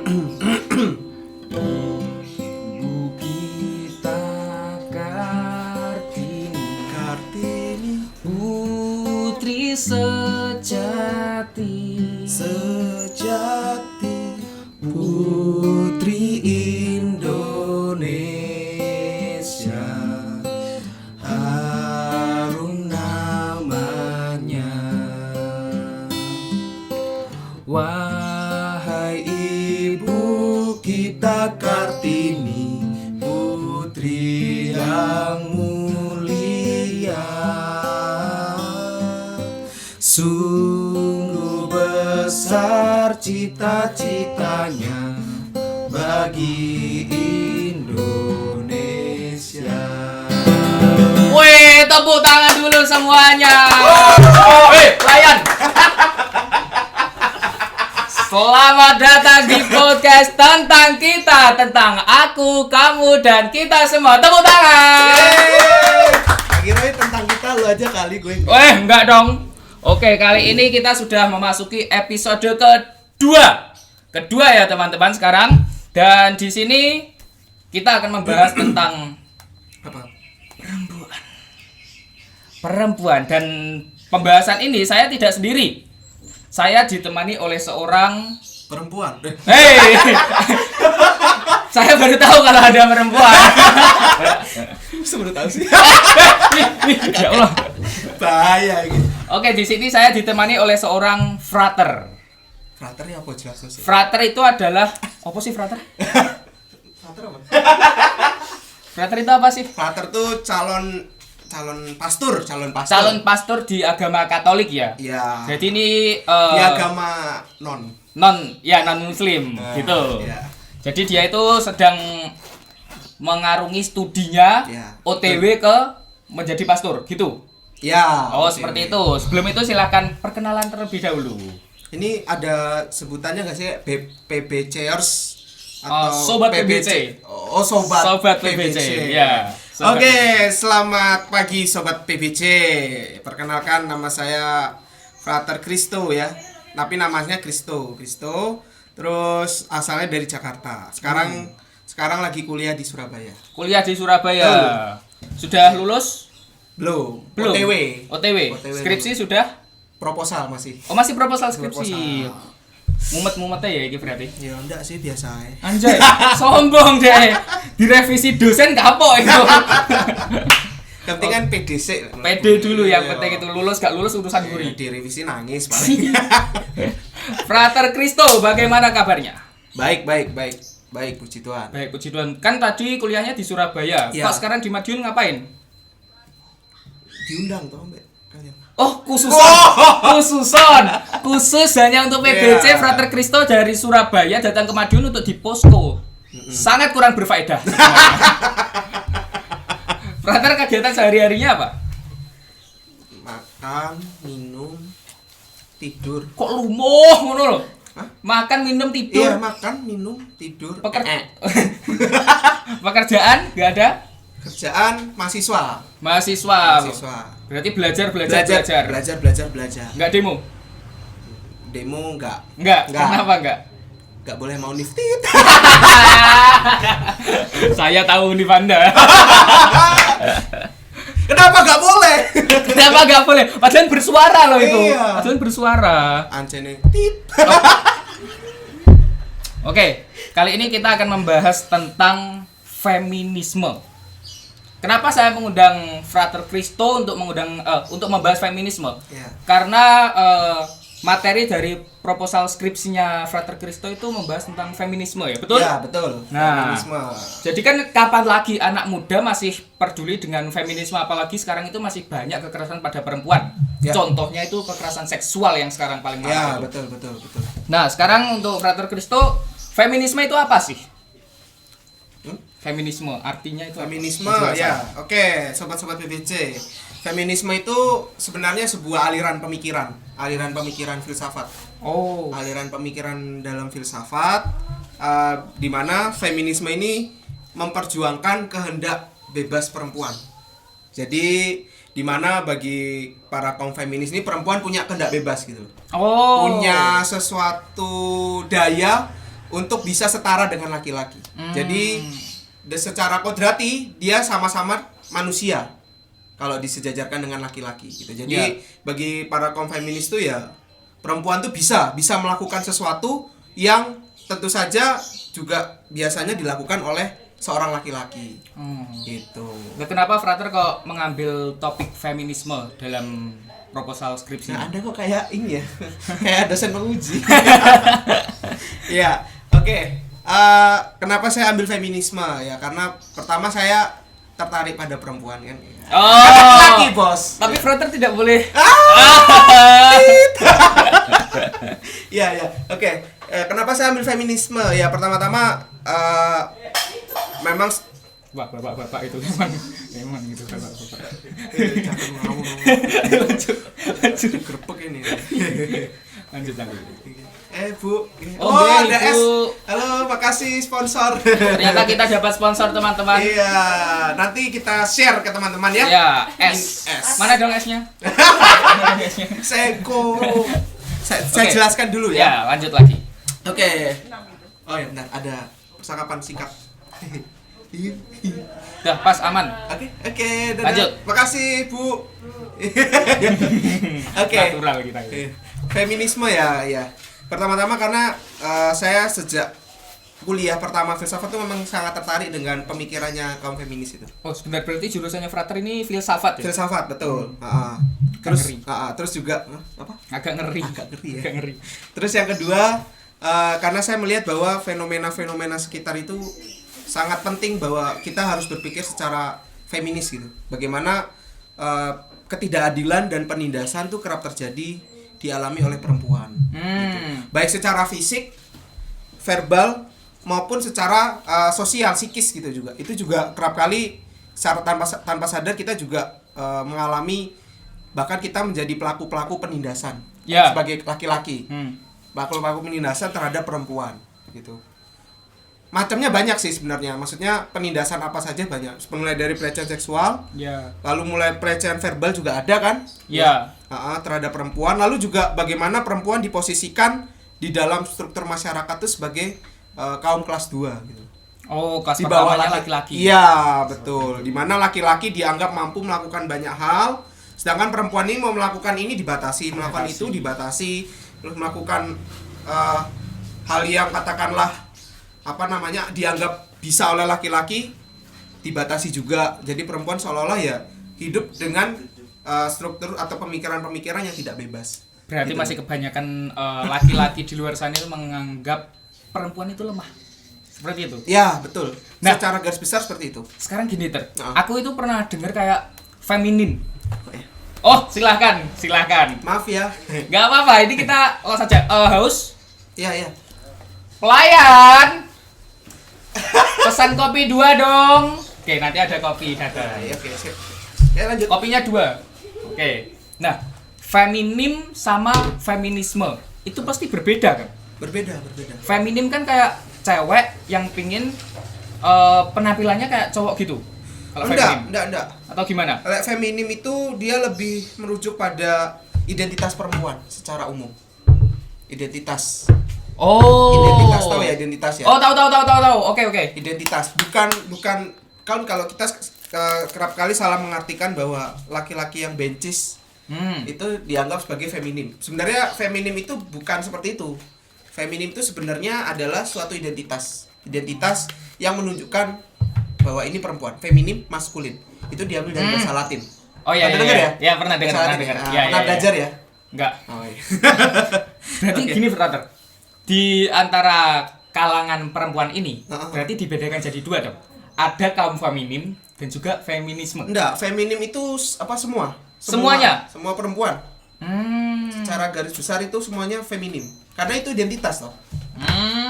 Ibu kita Kartini, putri sejati, putri Indonesia, harum namanya. Wahai ibu kita Kartini, putri yang mulia, sungguh besar cita-citanya bagi Indonesia. Wih, tepuk tangan dulu semuanya. Layan. Selamat datang di podcast tentang kita, tentang aku, kamu, dan kita semua. Tepuk tangan. Akhirnya tentang kita lu aja kali gue. Enggak dong. Oke, kali ini kita sudah memasuki episode kedua ya teman-teman sekarang. Dan di sini kita akan membahas tentang Apa? perempuan. Dan pembahasan ini saya tidak sendiri. Saya ditemani oleh seorang Perempuan. Hei. Saya baru tahu kalau ada perempuan. Sebelum tahu sih. Ya Allah. Bahaya gitu. Oke, di sini saya ditemani oleh seorang frater. Fraternya apa jelas sih? Frater itu adalah apa sih frater? Frater apa? Frater itu apa sih? Frater tuh calon pastor. Calon pastor di agama Katolik ya. Iya. Jadi ini Di agama non muslim gitu. Iya. Jadi dia itu sedang mengarungi studinya Iya. OTW ke menjadi pastor gitu. Ya. Oh, oke. seperti itu. Sebelum itu silakan perkenalan terlebih dahulu. Ini ada sebutannya nggak sih PBCers atau Sobat PBC. Oh, sobat PBC. Ya. Sobat Oke, selamat pagi sobat PBC. Perkenalkan, nama saya Frater Kristo ya. Tapi namanya Kristo. Terus asalnya dari Jakarta. Sekarang lagi kuliah di Surabaya. Kuliah di Surabaya. Sudah lulus? Belum. Belum. OTW. Skripsi sudah? Proposal masih. Oh, masih proposal skripsi. Proposal. Mumet-mumetnya ya ini berarti. Ya enggak sih, biasa aja. Anjay, sombong deh. Direvisi dosen kapok itu. Yang penting kan PDC. PD dulu yang penting itu lulus gak lulus urusan guri. Direvisi nangis paling. Frater Kristo, bagaimana kabarnya? Baik, puji Tuhan. Baik, puji Tuhan. Kan tadi kuliahnya di Surabaya. Iya. Kok sekarang di Madiun ngapain? Diundang toh, Mbak, kalian. Oh, khusus hanya untuk PBC. Iya. Frater Kristo dari Surabaya datang ke Madiun untuk di posko. Sangat kurang berfaedah. Frater kegiatan sehari-harinya apa? Makan, minum, tidur. Kok lumoh ngono lho? Hah? Makan, minum, Iya, tidur. makan, minum, tidur. Pekerjaan nggak ada? Kerjaan mahasiswa. Mahasiswa. Berarti belajar. Belajar. Nggak demo? Demo enggak. Nggak. Kenapa nggak? Enggak boleh mau niftit. Saya tahu nih Panda. Kenapa enggak boleh? Kenapa nggak boleh? Padahal bersuara loh itu. Iya. Padahal bersuara. Ancene tit. Oke, kali ini kita akan membahas tentang feminisme. Kenapa saya mengundang Frater Kristo untuk membahas feminisme? Iya. Karena materi dari proposal skripsinya Frater Kristo itu membahas tentang feminisme ya, betul? Ya, betul. Nah. Feminisme. Jadi kan kapan lagi anak muda masih peduli dengan feminisme, apalagi sekarang itu masih banyak kekerasan pada perempuan. Ya. Contohnya itu kekerasan seksual yang sekarang paling Ya, marak itu. betul. Nah, sekarang untuk Frater Kristo, feminisme itu apa sih? Feminisme artinya itu apa? Feminisme Penjelasan. ya. Oke, sobat-sobat BBC. Feminisme itu sebenarnya sebuah aliran pemikiran filsafat. Oh. Aliran pemikiran dalam filsafat di mana feminisme ini memperjuangkan kehendak bebas perempuan. Jadi di mana bagi para kaum feminis ini perempuan punya kehendak bebas gitu. Oh. Punya sesuatu daya untuk bisa setara dengan laki-laki. Jadi secara kodrati dia sama-sama manusia kalau disejajarkan dengan laki-laki gitu. Jadi bagi para kaum feminis tuh ya perempuan tuh bisa melakukan sesuatu yang tentu saja juga biasanya dilakukan oleh seorang laki-laki. Gitu. Nah, kenapa Frater kok mengambil topik feminisme dalam proposal skripsi? Nah, Anda kok kayak ini ya, kayak dosen penguji. Ya, oke. Kenapa saya ambil feminisme ya? Karena pertama saya tertarik pada perempuan kan. Laki bos. Tapi Frater tidak boleh. Ya, oke. Kenapa saya ambil feminisme? Ya pertama-tama memang bapak itu memang gitu bapak. Jangan ngomong. Lanjut gerpek ini. Lanjut. Bu. Oh, ada Ibu. es. Halo, makasih sponsor. Ternyata kita dapat sponsor teman-teman. Iya, nanti kita share ke teman-teman ya. Ya, es. Mana dong esnya? Seko. Saya jelaskan dulu ya. Ya, lanjut lagi. Oke. Oh ya benar, ada percakapan singkat. Udah pas aman. Oke, dadah. Lanjut. Makasih, Bu. Oke. Natural kita. Feminisme ya. Pertama-tama karena saya sejak kuliah pertama filsafat itu memang sangat tertarik dengan pemikirannya kaum feminis itu. Oh, sebenarnya berarti jurusannya Frater ini filsafat ya? Filsafat, betul. Terus juga apa? Agak ngeri ya. Agak ngeri. Terus yang kedua, karena saya melihat bahwa fenomena-fenomena sekitar itu sangat penting bahwa kita harus berpikir secara feminis gitu. Bagaimana ketidakadilan dan penindasan tuh kerap terjadi dialami oleh perempuan. Gitu. Baik secara fisik, verbal maupun secara sosial, psikis gitu juga. Itu juga kerap kali secara tanpa sadar kita juga mengalami, bahkan kita menjadi pelaku-pelaku penindasan sebagai laki-laki. Pelaku-pelaku penindasan terhadap perempuan gitu. Macamnya banyak sih sebenarnya. Maksudnya penindasan apa saja banyak. Mulai dari pelecehan seksual, lalu mulai pelecehan verbal juga ada kan? Terhadap perempuan. Lalu juga bagaimana perempuan diposisikan di dalam struktur masyarakat itu sebagai kaum kelas 2 gitu. Oh, kelas di bawah pertamanya laki-laki. Iya, betul. Di mana laki-laki dianggap mampu melakukan banyak hal, sedangkan perempuan ini mau melakukan ini dibatasi, melakukan itu dibatasi, terus melakukan hal yang katakanlah dianggap bisa oleh laki-laki dibatasi juga. Jadi perempuan seolah-olah ya hidup dengan struktur atau pemikiran-pemikiran yang tidak bebas. Berarti gitu. masih kebanyakan laki-laki di luar sana itu menganggap perempuan itu lemah. Seperti itu. Ya, betul. Nah, secara garis besar seperti itu. Sekarang gini aku itu pernah dengar kayak feminin. Oh, silahkan. Maaf ya. Gak apa-apa, ini kita saja. Haus? Iya. Pelayan. Pesan kopi 2 dong. Oke, nanti ada kopi. Oke, sip. Ya, lanjut. Kopinya 2. Oke. Nah, feminim sama feminisme itu pasti berbeda kan? Berbeda. Feminim kan kayak cewek yang pingin penampilannya kayak cowok gitu. Kalau enggak. Atau gimana? Kalau feminim itu dia lebih merujuk pada identitas perempuan secara umum. Identitas. Identitas, tahu ya identitas ya? Oh, tahu. Oke. Identitas bukan kan kalau kita kerap kali salah mengartikan bahwa laki-laki yang bencis itu dianggap sebagai feminim. Sebenarnya feminim itu bukan seperti itu. Feminim itu sebenarnya adalah suatu identitas yang menunjukkan bahwa ini perempuan. Feminim, maskulin. Itu diambil dari bahasa Latin. Oh iya. Pernah dengar ya? Ya, pernah dengar. Pernah belajar ya? Enggak. Oh iya. Berarti gini, Frater. Di antara kalangan perempuan ini, berarti dibedakan jadi 2 dong. Ada kaum feminim dan juga feminisme. Enggak, feminim itu semua. Semuanya? Semua perempuan. Secara garis besar itu semuanya feminim. Karena itu identitas toh.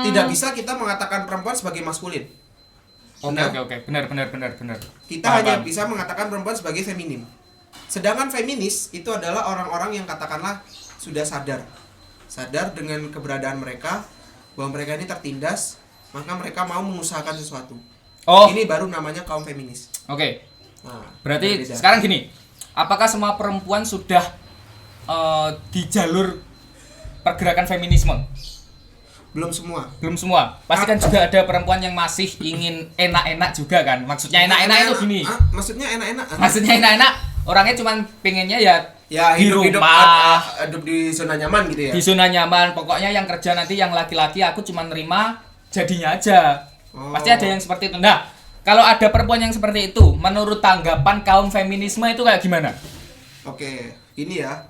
Tidak bisa kita mengatakan perempuan sebagai maskulin. Oke. Benar. Kita hanya bisa mengatakan perempuan sebagai feminim. Sedangkan feminis itu adalah orang-orang yang katakanlah sudah sadar dengan keberadaan mereka, bahwa mereka ini tertindas, maka mereka mau mengusahakan sesuatu. Ini baru namanya kaum feminis. Oke. Nah, berarti sekarang gini, apakah semua perempuan sudah di jalur pergerakan feminisme? Belum semua. Belum semua. Pasti kan juga ada perempuan yang masih ingin enak-enak juga kan. Maksudnya enak-enak itu gini. Maksudnya enak-enak. Maksudnya enak-enak, orangnya cuman pengennya ya di hidup rumah, hidup di zona nyaman gitu ya. di zona nyaman. Pokoknya yang kerja nanti yang laki-laki aku cuma nerima jadinya aja. Pasti ada yang seperti itu. Nah, kalau ada perempuan yang seperti itu, menurut tanggapan kaum feminisme itu kayak gimana? Oke, ini ya.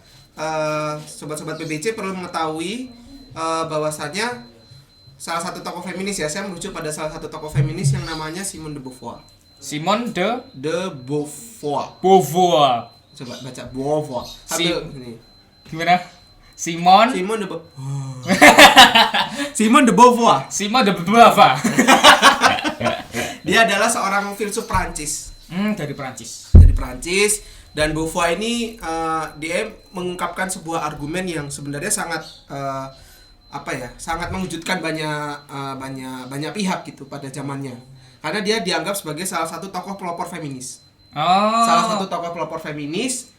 Sobat-sobat PBC perlu mengetahui bahwasannya salah satu tokoh feminis ya, saya merujuk pada salah satu tokoh feminis yang namanya Simone de Beauvoir. Simone de Beauvoir. Beauvoir. Coba baca Beauvoir. Ini. Gimana? Simone de Simone de Beauvoir. Simone de Beauvoir. Dia adalah seorang filsuf Prancis. Dari Prancis. Dari Prancis, dan Beauvoir ini dia mengungkapkan sebuah argumen yang sebenarnya sangat sangat mengejutkan banyak pihak gitu pada zamannya, karena dia dianggap sebagai salah satu tokoh pelopor feminis. Salah satu tokoh pelopor feminis,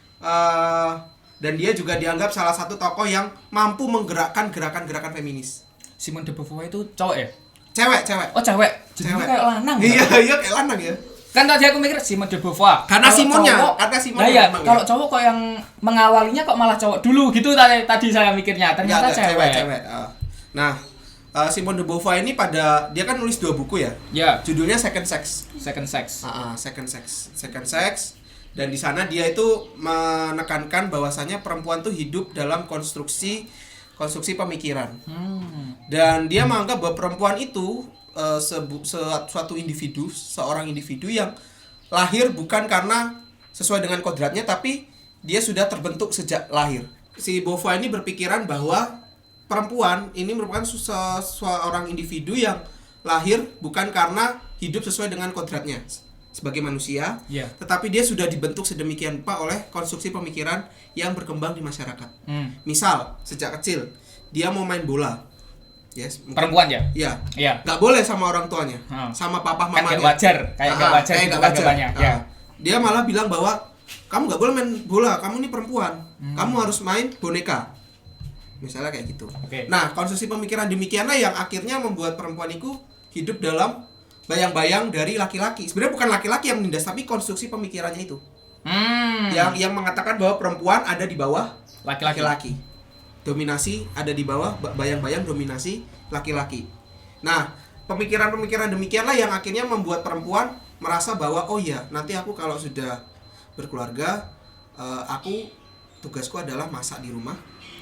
dan dia juga dianggap salah satu tokoh yang mampu menggerakkan gerakan-gerakan feminis. Simone de Beauvoir itu cowok ya? Cewek. Oh cewek. Jadi Cewek. kayak lanang. Iya kayak lanang ya. Kan tadi aku mikir Simone de Beauvoir. Karena Simonnya, Nah ya, kalau cowok kok yang mengawalinya kok malah cowok dulu gitu tadi saya mikirnya. Ternyata cewek. Nah, Simone de Beauvoir ini dia kan nulis 2 buku ya. Ya. Judulnya Second Sex. Second Sex. Dan di sana dia itu menekankan bahwasannya perempuan tuh hidup dalam konstruksi pemikiran. Dan dia menganggap bahwa perempuan itu suatu individu, seorang individu yang lahir bukan karena sesuai dengan kodratnya, tapi dia sudah terbentuk sejak lahir. Si Beauvoir ini berpikiran bahwa perempuan ini merupakan seorang individu yang lahir bukan karena hidup sesuai dengan kodratnya sebagai manusia, tetapi dia sudah dibentuk sedemikian rupa oleh konstruksi pemikiran yang berkembang di masyarakat. Misal, sejak kecil dia mau main bola. Yes, perempuan ya? Iya. Nggak boleh sama orang tuanya, sama papa mamanya. Kan nggak wajar ya. Dia malah bilang bahwa kamu nggak boleh main bola, kamu ini perempuan, kamu harus main boneka. Misalnya kayak gitu. Nah, konstruksi pemikiran demikianlah yang akhirnya membuat perempuan itu hidup dalam bayang-bayang dari laki-laki. Sebenarnya bukan laki-laki yang menindas, tapi konstruksi pemikirannya itu. Yang mengatakan bahwa perempuan ada di bawah laki-laki. Dominasi ada di bawah bayang-bayang dominasi laki-laki. Nah, pemikiran-pemikiran demikianlah yang akhirnya membuat perempuan merasa bahwa oh iya, nanti aku kalau sudah berkeluarga, tugasku adalah masak di rumah,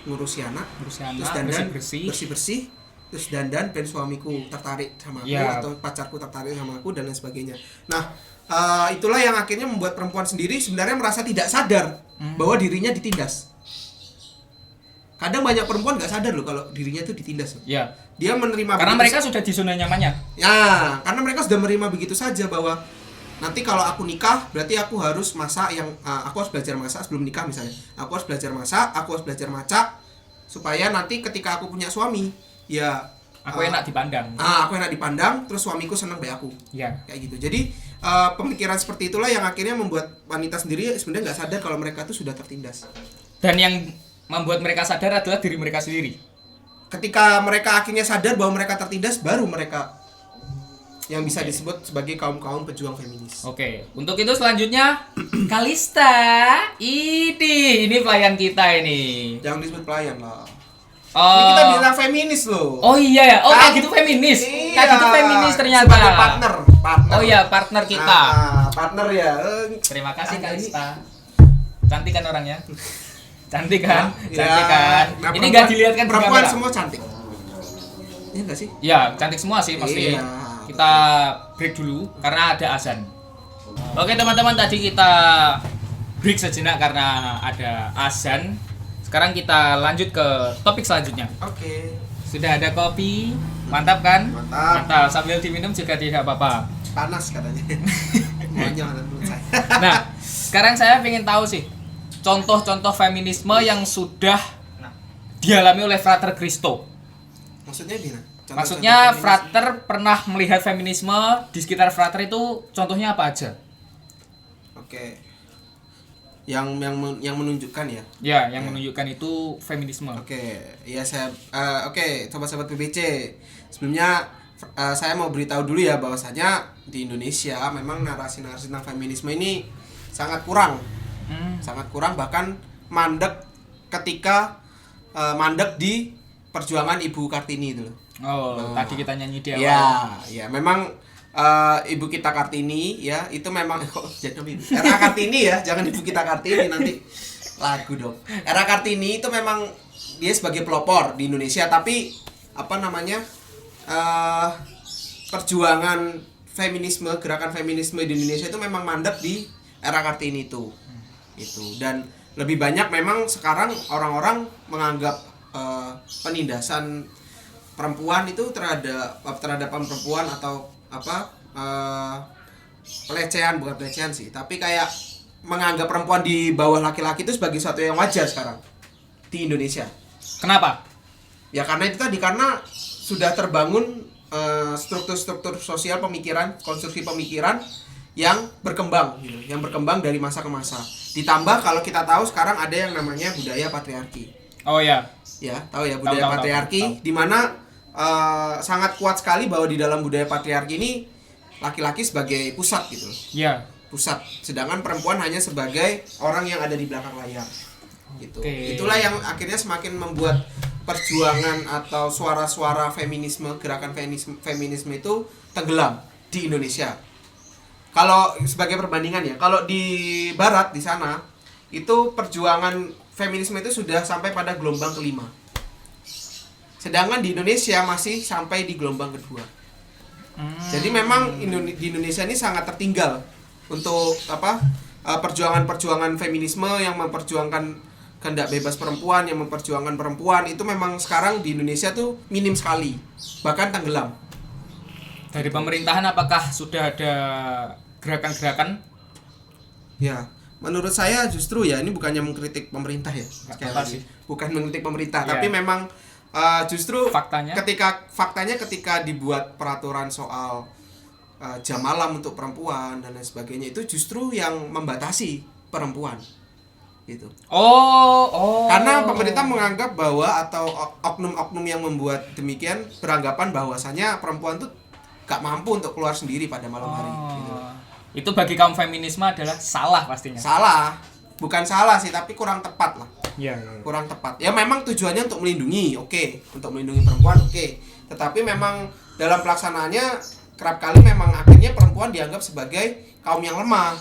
ngurusi anak, terus dandan, bersih-bersih, terus dandan, dan suamiku tertarik sama aku atau pacarku tertarik sama aku dan lain sebagainya. Nah, itulah yang akhirnya membuat perempuan sendiri sebenarnya merasa tidak sadar bahwa dirinya ditindas. Kadang banyak perempuan nggak sadar loh kalau dirinya itu ditindas. Iya. Dia menerima karena mereka sudah di zona nyamannya. Ya, karena mereka sudah menerima begitu saja bahwa nanti kalau aku nikah berarti aku harus masak aku harus belajar masak sebelum nikah misalnya. Aku harus belajar masak, aku harus belajar masak supaya nanti ketika aku punya suami, ya aku enak dipandang. Aku enak dipandang, terus suamiku senang baik aku. Iya. Kayak gitu. Jadi pemikiran seperti itulah yang akhirnya membuat wanita sendiri sebenarnya nggak sadar kalau mereka tuh sudah tertindas. Dan yang membuat mereka sadar adalah diri mereka sendiri. Ketika mereka akhirnya sadar bahwa mereka tertindas, baru mereka yang bisa disebut sebagai kaum-kaum pejuang feminis. Untuk itu selanjutnya Kalista. Ini pelayan kita ini. Jangan disebut pelayan lah. Ini kita bilang feminis loh. Oh iya ya. Kayak gitu feminis. Iya. Kayak gitu feminis ternyata. Sebagai partner. Oh iya, partner kita. Partner ya. Terima kasih Kalista. Cantik kan orangnya? Cantik kan? Nah, ini nggak dilihat kan perempuan semua cantik. Iya nggak sih? Ya, cantik semua sih pasti. Iya. Kita break dulu karena ada azan. Oke teman-teman, tadi kita break sejenak karena ada azan. Sekarang kita lanjut ke topik selanjutnya. Sudah ada kopi, mantap kan? Mantap. Sambil diminum juga tidak apa-apa. Panas katanya. Nah, sekarang saya ingin tahu sih contoh-contoh feminisme yang sudah dialami oleh Frater Christo. Maksudnya gimana? Maksudnya Frater pernah melihat feminisme di sekitar Frater itu contohnya apa aja? yang menunjukkan ya. Ya, yang menunjukkan itu feminisme. Oke, ya saya oke, sobat-sobat PBC. Sebelumnya saya mau beritahu dulu ya bahwasanya di Indonesia memang narasi-narasi tentang feminisme ini sangat kurang. Sangat kurang, bahkan mandek ketika mandek di perjuangan Ibu Kartini itu loh. Oh, tadi kita nyanyi di awal. Ya, memang Ibu kita Kartini ya, itu memang kok jadi Era Kartini ya, jangan Ibu kita Kartini nanti lagu dong. Era Kartini itu memang dia sebagai pelopor di Indonesia, tapi apa namanya? Perjuangan feminisme, gerakan feminisme di Indonesia itu memang mandek di era Kartini itu. Dan lebih banyak memang sekarang orang-orang menganggap penindasan perempuan itu terhadap perempuan atau pelecehan, bukan pelecehan sih, tapi kayak menganggap perempuan di bawah laki-laki itu sebagai sesuatu yang wajar sekarang di Indonesia. Kenapa? Ya karena itu tadi, karena sudah terbangun struktur-struktur sosial pemikiran, konstruksi pemikiran yang berkembang dari masa ke masa. Ditambah kalau kita tahu sekarang ada yang namanya budaya patriarki. Oh ya. Ya, tahu ya budaya patriarki, di mana sangat kuat sekali bahwa di dalam budaya patriarki ini laki-laki sebagai pusat gitu loh. Ya. Pusat, sedangkan perempuan hanya sebagai orang yang ada di belakang layar. Gitu. Itulah yang akhirnya semakin membuat perjuangan atau suara-suara feminisme, gerakan feminisme itu tenggelam di Indonesia. Kalau sebagai perbandingan ya, kalau di barat di sana itu perjuangan feminisme itu sudah sampai pada gelombang kelima. Sedangkan di Indonesia masih sampai di gelombang kedua. Jadi memang di Indonesia ini sangat tertinggal untuk perjuangan-perjuangan feminisme yang memperjuangkan kehendak bebas perempuan, yang memperjuangkan perempuan itu memang sekarang di Indonesia tuh minim sekali, bahkan tenggelam. Dari pemerintahan apakah sudah ada gerakan-gerakan? Ya, menurut saya justru ya ini bukannya mengkritik pemerintah ya, sekali lagi. Bukan mengkritik pemerintah, tapi memang justru faktanya ketika dibuat peraturan soal jam malam untuk perempuan dan lain sebagainya, itu justru yang membatasi perempuan gitu. Karena pemerintah menganggap bahwa atau oknum-oknum yang membuat demikian beranggapan bahwasanya perempuan tuh gak mampu untuk keluar sendiri pada malam hari gitu. Itu bagi kaum feminisme adalah salah pastinya. Salah. Bukan salah sih, tapi kurang tepat lah. Iya. Kurang tepat. Ya memang tujuannya untuk melindungi, untuk melindungi perempuan, Tetapi memang dalam pelaksanaannya kerap kali memang akhirnya perempuan dianggap sebagai kaum yang lemah,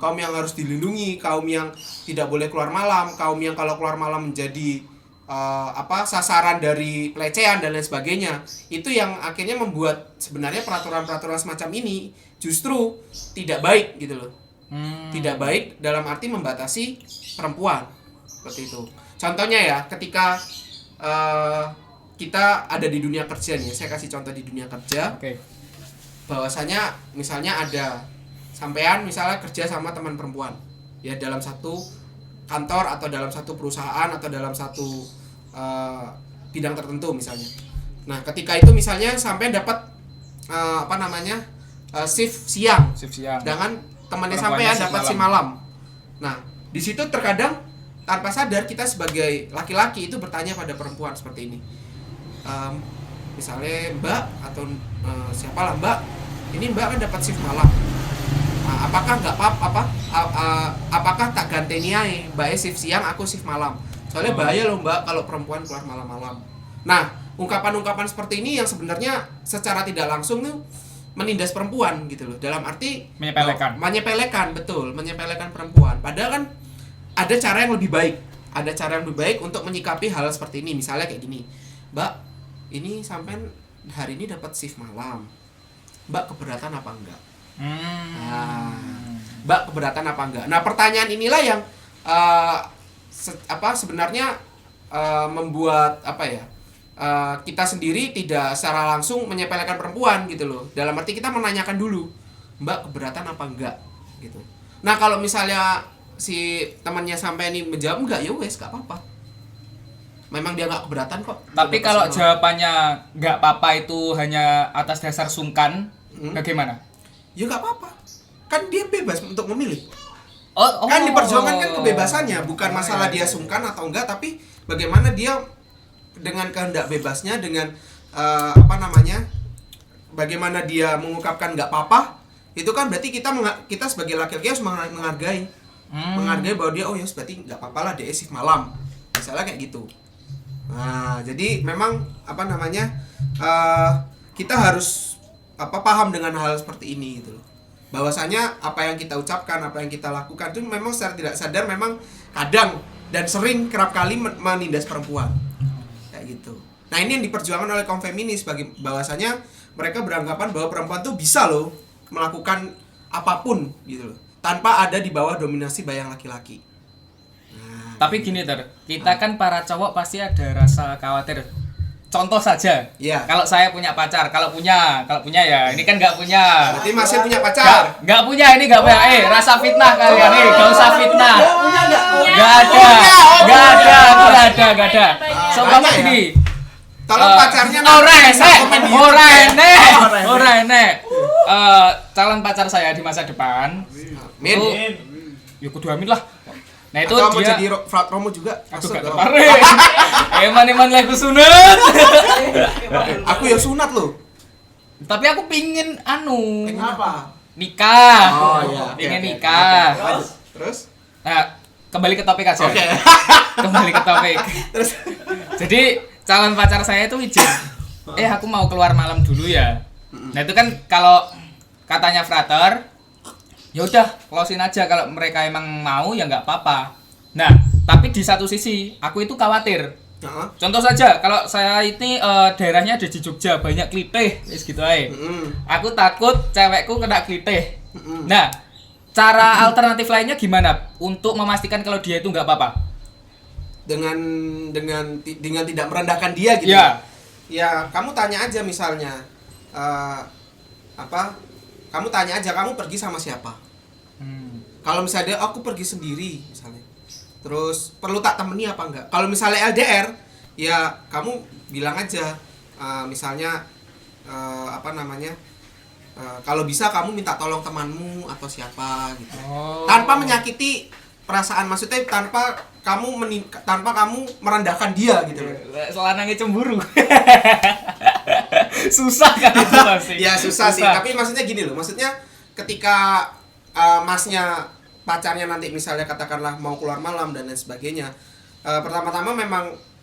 kaum yang harus dilindungi, kaum yang tidak boleh keluar malam, kaum yang kalau keluar malam menjadi sasaran dari pelecehan dan lain sebagainya. Itu yang akhirnya membuat sebenarnya peraturan-peraturan semacam ini justru tidak baik gitu loh. Tidak baik dalam arti membatasi perempuan seperti itu. Contohnya ya, ketika kita ada di dunia kerja nih, saya kasih contoh di dunia kerja. Bahwasanya misalnya ada sampean misalnya kerja sama teman perempuan ya dalam satu kantor atau dalam satu perusahaan atau dalam satu bidang tertentu misalnya. Nah, ketika itu misalnya sampean dapat shift siang. Dengan temannya sampean dapat shift malam. Nah, di situ terkadang tanpa sadar kita sebagai laki-laki itu bertanya pada perempuan seperti ini. Misalnya Mbak atau siapalah Mbak, ini Mbak kan dapat shift malam. Nah, apakah nggak apakah tak ganteni aja Mbak shift siang, aku shift malam. Soalnya bahaya loh Mbak kalau perempuan keluar malam-malam. Nah, ungkapan-ungkapan seperti ini yang sebenarnya secara tidak langsung tuh menindas perempuan gitu loh. Dalam arti menyepelekan, betul, menyepelekan perempuan. Padahal kan ada cara yang lebih baik. Ada cara yang lebih baik untuk menyikapi hal seperti ini. Misalnya kayak gini. Mbak, ini sampean hari ini dapat shift malam. Mbak keberatan apa enggak? Mbak keberatan apa enggak? Nah, pertanyaan inilah yang sebenarnya membuat kita sendiri tidak secara langsung menyepelekan perempuan gitu loh. Dalam arti kita menanyakan dulu, Mbak keberatan apa enggak gitu. Nah, kalau misalnya si temannya sampai ini menjawab enggak, ya wes enggak apa-apa. Memang dia enggak keberatan kok. Tapi kalau jawabannya enggak apa-apa itu hanya atas dasar sungkan, bagaimana? Ya enggak apa-apa. Kan dia bebas untuk memilih. Kan diperjuangkan kan kebebasannya, bukan Oh, masalah iya, dia iya. sungkan atau enggak, tapi bagaimana dia dengan kehendak bebasnya, dengan apa namanya, bagaimana dia mengungkapkan nggak apa-apa, itu kan berarti kita sebagai laki-laki harus menghargai, menghargai bahwa dia berarti nggak apa-apa lah dia shift malam, misalnya kayak gitu. Nah, jadi memang apa namanya, kita harus paham dengan hal seperti ini gitu loh. Bahwasanya apa yang kita ucapkan, apa yang kita lakukan itu memang secara tidak sadar memang kadang dan sering kerap kali menindas perempuan. Kayak gitu. Nah, ini yang diperjuangkan oleh kaum feminis, bagi bahwasanya mereka beranggapan bahwa perempuan tuh bisa loh melakukan apapun gitu loh, tanpa ada di bawah dominasi bayang laki-laki. Nah, Tapi gini kita kan para cowok pasti ada rasa khawatir. Contoh saja, Iya. kalau saya punya pacar, kalau punya ya, ini kan nggak punya. berarti masih punya pacar. Nggak punya, ini nggak punya. Rasa fitnah kalian, nggak usah fitnah. Nggak ada. Seumpama banyak ya? gini. Tolong pacarnya Ora bisa enek, komen di ora YouTube. enek, ora enek. Calon pacar saya di masa depan. Min. Itu, ya kudu amin lah. Nah itu Atau mau dia. jadi Frat Romo juga. Aduh Masuk gak dong. tertarik. Eman lagu sunat. Aku ya sunat loh. Tapi aku pingin Pengen apa? nikah. Oh iya. Pingin Oke. nikah. Lanjut. Terus? Nah, kembali ke topik aja. Oke. Kembali ke topik. Terus Jadi calon pacar saya itu izin. Aku mau keluar malam dulu ya. Nah itu kan kalau katanya frater, ya udah closein aja, kalau mereka emang mau ya nggak apa-apa. Nah tapi di satu sisi aku itu khawatir. Heeh. Contoh saja kalau saya ini daerahnya ada di Jogja, banyak klitih, gitu aja. Aku takut cewekku kena klitih. Nah cara alternatif lainnya gimana untuk memastikan kalau dia itu nggak apa-apa? dengan tidak merendahkan dia gitu. Iya. Ya, kamu tanya aja misalnya kamu tanya aja kamu pergi sama siapa. Kalau misalnya aku pergi sendiri misalnya, terus perlu tak temani apa enggak. Kalau misalnya LDR, ya kamu bilang aja misalnya kalau bisa kamu minta tolong temanmu atau siapa gitu. Tanpa menyakiti perasaan, maksudnya tanpa kamu merendahkan dia gitu loh. Selanangnya cemburu. Susah kan itu pasti. Ya susah sih, tapi maksudnya gini loh, maksudnya ketika masnya pacarnya nanti misalnya katakanlah mau keluar malam dan lain sebagainya, pertama-tama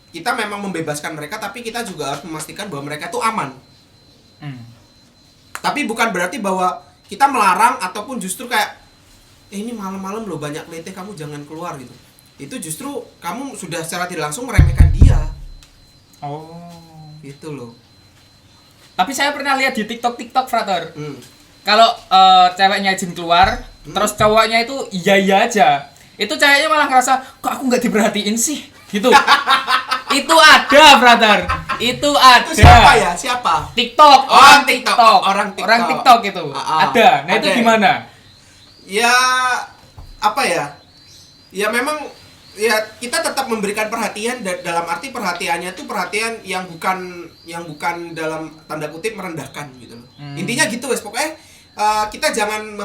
kita memang membebaskan mereka, tapi kita juga harus memastikan bahwa mereka tuh aman. Tapi bukan berarti bahwa kita melarang ataupun justru kayak ini malam-malam loh banyak kelitih, kamu jangan keluar gitu. Itu justru kamu sudah secara tidak langsung meremehkan dia. Gitu loh. Tapi saya pernah lihat di TikTok frater. Kalau ceweknya izin keluar, terus cowoknya itu iya aja. Itu ceweknya malah ngerasa, kok aku nggak diperhatiin sih? Gitu. Itu ada, frater. Itu ada. Itu siapa ya? Siapa? TikTok. Orang TikTok. Orang TikTok itu. Ada. Nah, itu Ada ya? gimana? Ya apa ya? Ya memang ya kita tetap memberikan perhatian dalam arti perhatiannya tuh perhatian yang bukan dalam tanda kutip merendahkan gitu loh. Intinya gitu wes, pokoknya kita jangan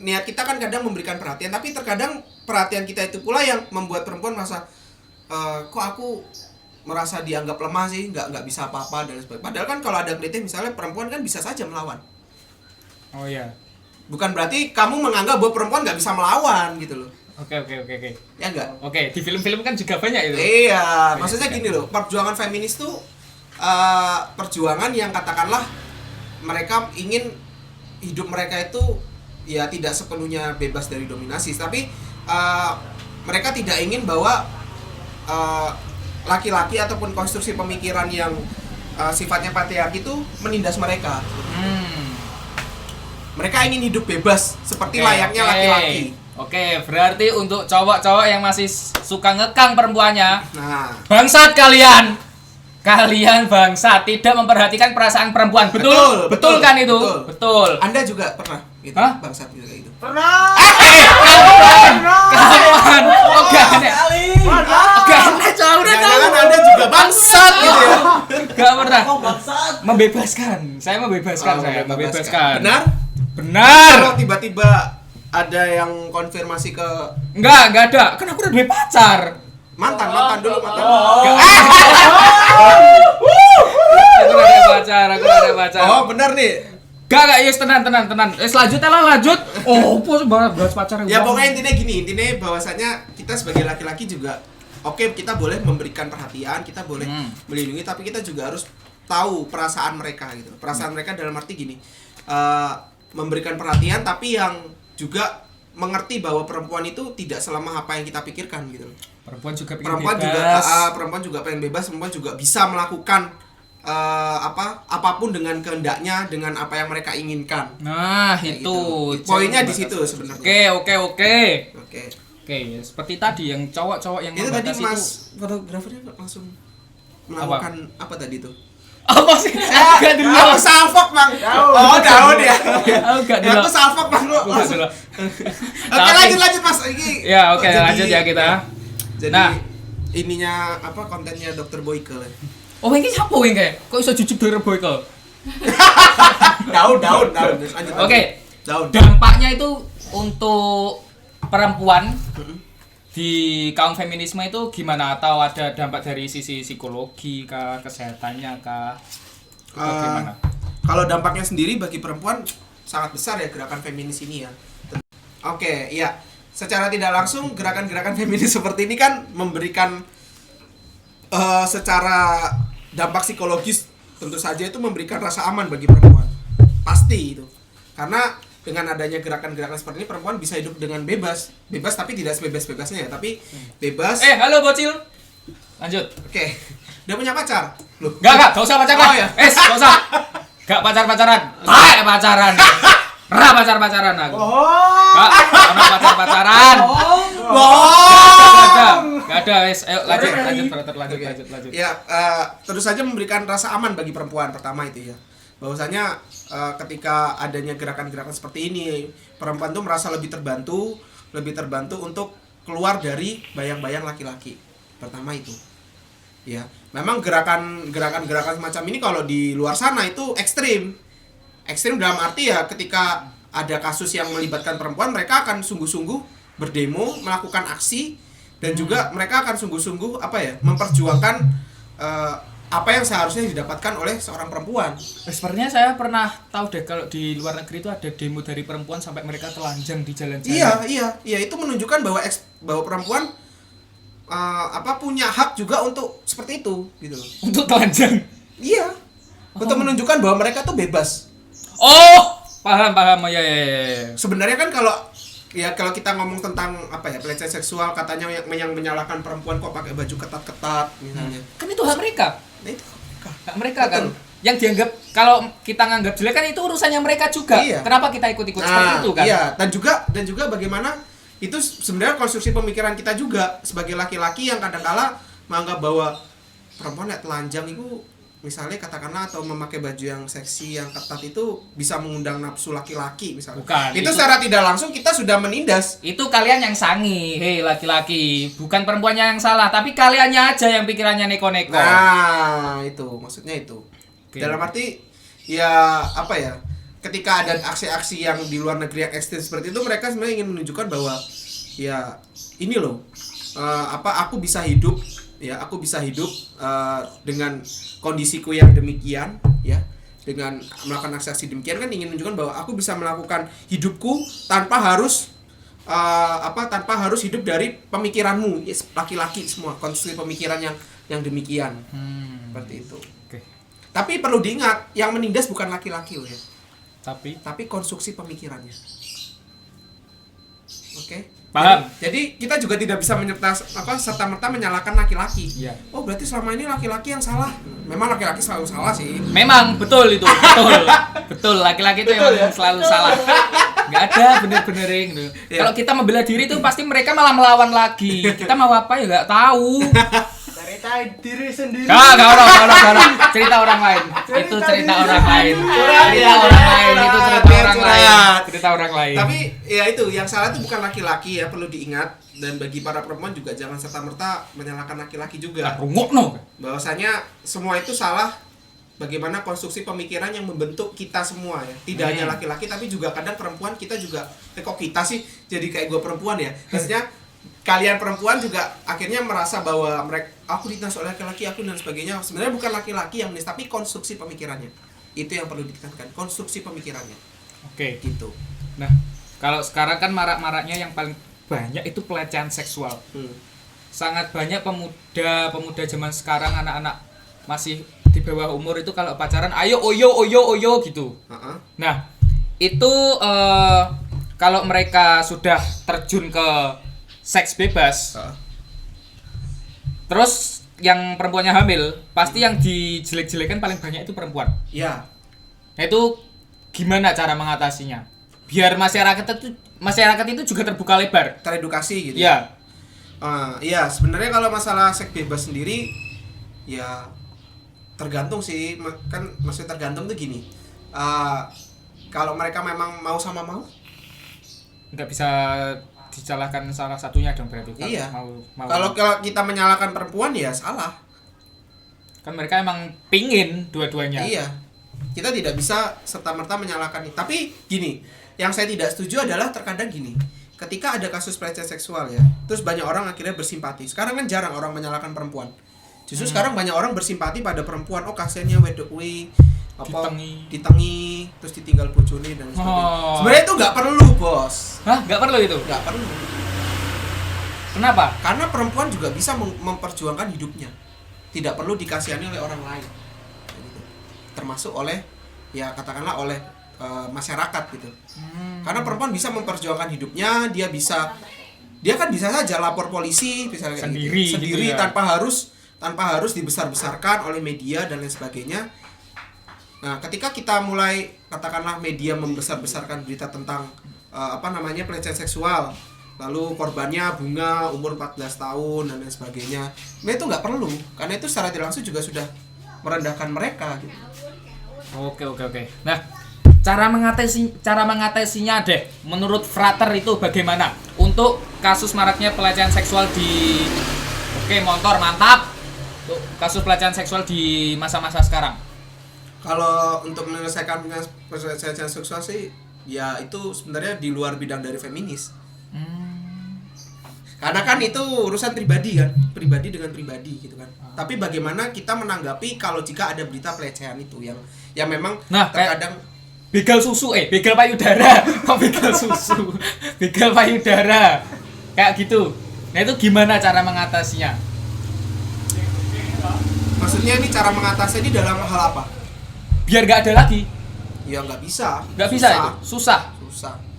niat kita kan kadang memberikan perhatian, tapi terkadang perhatian kita itu pula yang membuat perempuan merasa kok aku merasa dianggap lemah sih, nggak bisa apa-apa dan sebagainya. Padahal kan kalau ada kritik misalnya perempuan kan bisa saja melawan. Oh iya. Bukan berarti kamu menganggap bahwa perempuan nggak bisa melawan gitu loh. Oke. Ya enggak? Oke, di film-film kan juga banyak itu. Iya, maksudnya gini loh, perjuangan feminis tuh perjuangan yang katakanlah mereka ingin hidup mereka itu ya tidak sepenuhnya bebas dari dominasi, tapi mereka tidak ingin bahwa laki-laki ataupun konstruksi pemikiran yang sifatnya patriarki itu menindas mereka. Mereka ingin hidup bebas seperti layaknya laki-laki. Oke, berarti untuk cowok-cowok yang masih suka ngekang perempuannya, Nah, bangsat kalian. Kalian bangsat, tidak memperhatikan perasaan perempuan. Betul kan itu? Betul. Anda juga pernah gitu, Hah? bangsat juga gitu. Kapan? Oke, Jangan Anda juga bangsat gitu ya. Gak pernah. Bangsat. Membebaskan. Saya membebaskan. Oh, Membebaskan. Benar? Benar. Kalau tiba-tiba ada yang konfirmasi ke Enggak ada. Kan aku udah duwe pacar. mantan dulu mantan. Aku udah ada pacar. Oh, benar nih. Gak, yes, tenang. Selanjutnya lah, lanjut. Oh, bahas pacar. Ya pokoknya intinya bahwasanya kita sebagai laki-laki juga oke, kita boleh memberikan perhatian, kita boleh melindungi, tapi kita juga harus tahu perasaan mereka gitu. Perasaan mereka dalam arti gini, memberikan perhatian tapi yang juga mengerti bahwa perempuan itu tidak selama apa yang kita pikirkan gitu. Perempuan juga pengen bebas. Perempuan juga pengen bebas, perempuan juga bisa melakukan apapun dengan kehendaknya, dengan apa yang mereka inginkan. Nah, Kayak itu gitu. Poinnya di situ sebenarnya. Oke, seperti tadi yang cowok-cowok yang Itu tadi membatasi Mas fotografernya langsung melakukan apa tadi tuh? apa sih? Enggak dulu. Aku salfok, Bang. Daun ya. Enggak dulu. Aku salfok, Bang. Enggak dulu. Oke, lanjut Mas. Ini Ya, oke, lanjut ya kita. Jadi Nah, ininya kontennya Dr. Boyke. oh ini siapa ini? Kok iso jujuk dari Boyke? Daun. Lanjut. Oke. Daun. Dampaknya itu untuk perempuan di kaum feminisme itu gimana, atau ada dampak dari sisi psikologi kah, kesehatannya kah? Bagaimana? Kalau dampaknya sendiri bagi perempuan sangat besar ya gerakan feminis ini ya. Oke, iya. Secara tidak langsung gerakan-gerakan feminis seperti ini kan memberikan secara dampak psikologis tentu saja itu memberikan rasa aman bagi perempuan. Pasti itu. Karena dengan adanya gerakan-gerakan seperti ini perempuan bisa hidup dengan bebas tapi tidak sebebas-bebasnya ya, tapi bebas. Halo bocil. Lanjut. Oke. Dia punya pacar. Loh. Enggak usah pacaran. Oh, ya. Enggak usah. Enggak pacaran. Pacaran. Pacaran aku. Enggak, pacaran. Enggak ada. Ayo lanjut. Ya, tentu saja memberikan rasa aman bagi perempuan pertama itu ya. Bahwasanya ketika adanya gerakan-gerakan seperti ini, perempuan tuh merasa lebih terbantu untuk keluar dari bayang-bayang laki-laki. Pertama itu. Ya, memang gerakan-gerakan semacam ini kalau di luar sana itu ekstrim. Ekstrim dalam arti ya ketika ada kasus yang melibatkan perempuan, mereka akan sungguh-sungguh berdemo, melakukan aksi, dan juga mereka akan sungguh-sungguh memperjuangkan apa yang seharusnya didapatkan oleh seorang perempuan. Sepertinya saya pernah tahu deh kalau di luar negeri itu ada demo dari perempuan sampai mereka telanjang di jalan-jalan. Iya, itu menunjukkan bahwa perempuan punya hak juga untuk seperti itu gitu loh. Untuk telanjang. Iya. Untuk menunjukkan bahwa mereka tuh bebas. Oh, paham. Ya. Sebenarnya kan kalau kita ngomong tentang pelecehan seksual, katanya yang menyalahkan perempuan kok pakai baju ketat-ketat misalnya. Kan itu hak mereka. Nah, itu Hak mereka kan. Yang dianggap, kalau kita nganggap jelek kan itu urusannya mereka juga. Iya. Kenapa kita ikut-ikut seperti itu kan? Iya, dan juga bagaimana itu sebenarnya konstruksi pemikiran kita juga sebagai laki-laki yang kadang-kala menganggap bahwa perempuan yang telanjang itu misalnya katakanlah atau memakai baju yang seksi yang ketat itu bisa mengundang nafsu laki-laki misalnya. Bukan, itu secara tidak langsung kita sudah menindas. Itu kalian yang sangi, hei laki-laki. Bukan perempuannya yang salah, tapi kaliannya aja yang pikirannya neko-neko. Nah, itu maksudnya itu. Oke. Dalam arti ya ketika ada aksi-aksi yang di luar negeri yang ekstrim seperti itu, mereka sebenarnya ingin menunjukkan bahwa ya ini loh, aku bisa hidup dengan kondisiku yang demikian ya, dengan melakukan aksi-aksi demikian kan ingin menunjukkan bahwa aku bisa melakukan hidupku tanpa harus hidup dari pemikiranmu, laki-laki semua konstruksi pemikiran yang demikian. Seperti itu. Oke. Tapi perlu diingat, yang menindas bukan laki-laki loh ya. Tapi konstruksi pemikirannya. Oke. Paham. Jadi kita juga tidak bisa serta-merta menyalahkan laki-laki. Iya. Oh, berarti selama ini laki-laki yang salah. Memang laki-laki selalu salah sih. Memang betul itu, betul. Laki-laki itu yang selalu salah. Nggak ada bener-bener gitu. Iya. Kalau kita membela diri itu pasti mereka malah melawan lagi. Kita mau apa ya nggak tahu. Ceritain diri sendiri. Nggak orang. Cerita orang lain. Itu cerita orang lain. Cerita orang lain. Tapi ya itu yang salah itu bukan laki-laki ya, perlu diingat. Dan bagi para perempuan juga jangan serta-merta menyalahkan laki-laki juga. Rungokno. Bahwasanya semua itu salah bagaimana konstruksi pemikiran yang membentuk kita semua ya. Tidak hanya laki-laki tapi juga kadang perempuan kita juga kok kita sih jadi kayak gue perempuan ya. Maksudnya kalian perempuan juga akhirnya merasa bahwa mereka aku ditindas oleh laki-laki aku dan sebagainya. Sebenarnya bukan laki-laki yang menindas tapi konstruksi pemikirannya. Itu yang perlu ditekankan, konstruksi pemikirannya. Oke. Gitu. Nah, kalau sekarang kan marak-maraknya yang paling banyak itu pelecehan seksual. Sangat banyak pemuda zaman sekarang, anak-anak masih di bawah umur itu kalau pacaran ayo oyo gitu. Nah, itu kalau mereka sudah terjun ke seks bebas, terus yang perempuannya hamil, pasti yang dijelek-jelekan paling banyak itu perempuan. Iya. Nah, itu gimana cara mengatasinya? Biar masyarakat itu juga terbuka lebar, Teredukasi gitu. ya. Iya, sebenarnya kalau masalah seks bebas sendiri ya tergantung sih, kan maksudnya tergantung tuh gini. Kalau mereka memang mau sama mau, Nggak bisa disalahkan salah satunya dong berarti. Iya. Mau. Kalau kita menyalahkan perempuan ya salah. Kan mereka emang pingin dua-duanya. Iya. Kita tidak bisa serta-merta menyalahkan. Tapi gini, yang saya tidak setuju adalah terkadang gini. Ketika ada kasus pelecehan seksual ya, terus banyak orang akhirnya bersimpati. Sekarang kan jarang orang menyalahkan perempuan. Justru sekarang banyak orang bersimpati pada perempuan. Oh, kasihannya wedok kuwi apa ditengi terus ditinggal bojone dan sebagainya. Sebenarnya itu nggak perlu, Bos. Hah? Nggak perlu itu? Nggak perlu. Kenapa? Karena perempuan juga bisa memperjuangkan hidupnya. Tidak perlu dikasihani oleh orang lain. Gitu. Termasuk oleh ya katakanlah oleh masyarakat gitu. Karena perempuan bisa memperjuangkan hidupnya, dia kan bisa saja lapor polisi misalnya sendiri gitu ya. tanpa harus dibesar-besarkan oleh media dan lain sebagainya. Nah, ketika kita mulai katakanlah media membesar-besarkan berita tentang pelecehan seksual, lalu korbannya bunga umur 14 tahun dan lain sebagainya, nah itu nggak perlu, karena itu secara tidak langsung juga sudah merendahkan mereka gitu. Oke. Nah, cara mengatasinya deh. Menurut Frater itu bagaimana? Untuk kasus maraknya pelecehan seksual di motor mantap. Untuk kasus pelecehan seksual di masa-masa sekarang. Kalau untuk menyelesaikan pelecehan seksual sih, ya itu sebenarnya di luar bidang dari feminis. Karena kan itu urusan pribadi kan, pribadi dengan pribadi gitu kan. Tapi bagaimana kita menanggapi kalau jika ada berita pelecehan itu yang memang terkadang begal susu, begal payudara, begal susu, begal payudara, kayak gitu. Nah itu gimana cara mengatasinya? Maksudnya ini cara mengatasi ini dalam hal apa? Biar nggak ada lagi. Ya nggak bisa. Nggak bisa itu,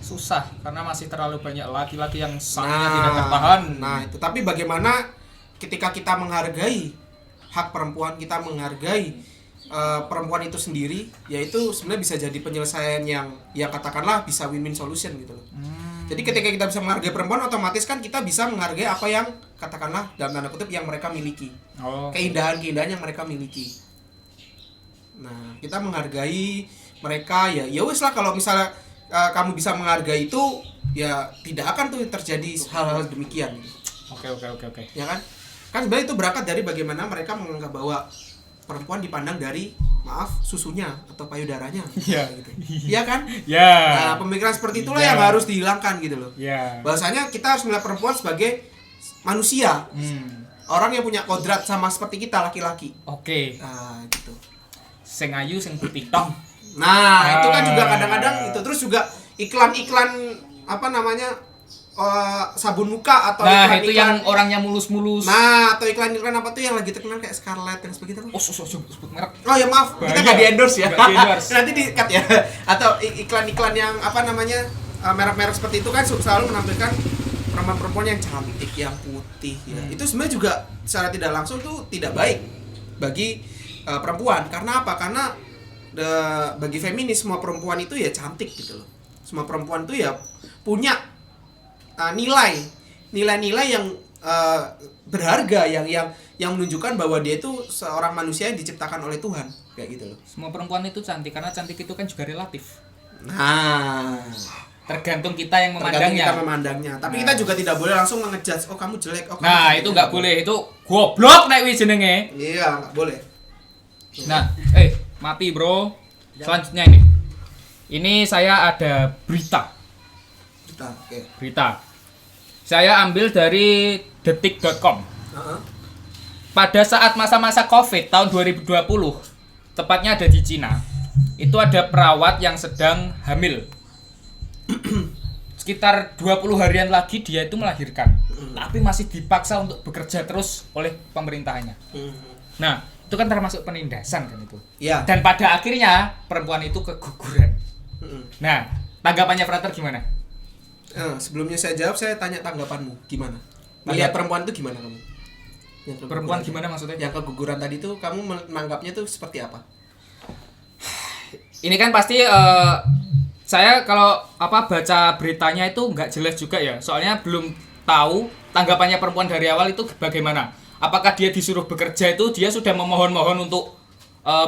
susah karena masih terlalu banyak laki-laki yang sangat tidak tertahan. Nah itu, tapi bagaimana ketika kita menghargai hak perempuan, kita menghargai perempuan itu sendiri, yaitu sebenarnya bisa jadi penyelesaian yang ya katakanlah bisa win-win solution gitu loh. Jadi ketika kita bisa menghargai perempuan, otomatis kan kita bisa menghargai apa yang katakanlah dalam tanda kutip yang mereka miliki, keindahan-keindahan yang mereka miliki. Nah kita menghargai mereka ya wes lah, kalau misalnya kamu bisa menghargai itu ya tidak akan tuh terjadi hal-hal demikian. Oke. Ya kan sebenarnya itu berangkat dari bagaimana mereka menganggap bahwa perempuan dipandang dari susunya atau payudaranya. Iya. Gitu. Iya kan? Iya. Nah, pemikiran seperti itulah yang harus dihilangkan gitu loh. Iya. Bahwasanya kita harus melihat perempuan sebagai manusia. Orang yang punya kodrat sama seperti kita laki-laki. Oke. Nah, gitu. Sing ayu sing putih tong. Nah, itu kan juga kadang-kadang itu, terus juga iklan-iklan sabun muka atau iklan-iklan itu yang orangnya mulus-mulus. Nah, atau iklan-iklan apa tuh yang lagi terkenal kayak Scarlett dan sebagainya. Sebut merek. Oh ya maaf, kita nggak di-endorse ya. Nanti di-cut ya. Atau iklan-iklan yang merek-merek seperti itu kan selalu menampilkan perempuan-perempuan yang cantik, yang putih ya. Itu sebenarnya juga secara tidak langsung tuh tidak baik bagi perempuan. Karena apa? Karena bagi feminis semua perempuan itu ya cantik gitu loh. Semua perempuan itu ya punya nilai-nilai yang berharga yang menunjukkan bahwa dia itu seorang manusia yang diciptakan oleh Tuhan kayak gitu loh. Semua perempuan itu cantik karena cantik itu kan juga relatif. Nah, tergantung kita yang memandangnya. Tapi kita juga tidak boleh langsung mengejudge, oh kamu jelek, oh kamu nah jelek. itu nggak boleh, itu goblok nek wis jenenge. Iya, nggak boleh. Nah, mati bro. Selanjutnya ini. Ini saya ada berita. Berita. Saya ambil dari detik.com. Pada saat masa-masa Covid tahun 2020, tepatnya ada di Cina, itu ada perawat yang sedang hamil. Sekitar 20 harian lagi dia itu melahirkan, tapi masih dipaksa untuk bekerja terus oleh pemerintahnya. Nah, itu kan termasuk penindasan kan itu. Iya. Dan pada akhirnya perempuan itu keguguran. Nah, tanggapannya Frater gimana? Sebelumnya saya jawab, saya tanya tanggapanmu gimana? Melihat perempuan itu gimana kamu? Perempuan gimana maksudnya? Yang keguguran tadi itu kamu menganggapnya tuh seperti apa? Ini kan pasti saya kalau baca beritanya itu nggak jelas juga ya. Soalnya belum tahu tanggapannya perempuan dari awal itu bagaimana. Apakah dia disuruh bekerja itu dia sudah memohon-mohon untuk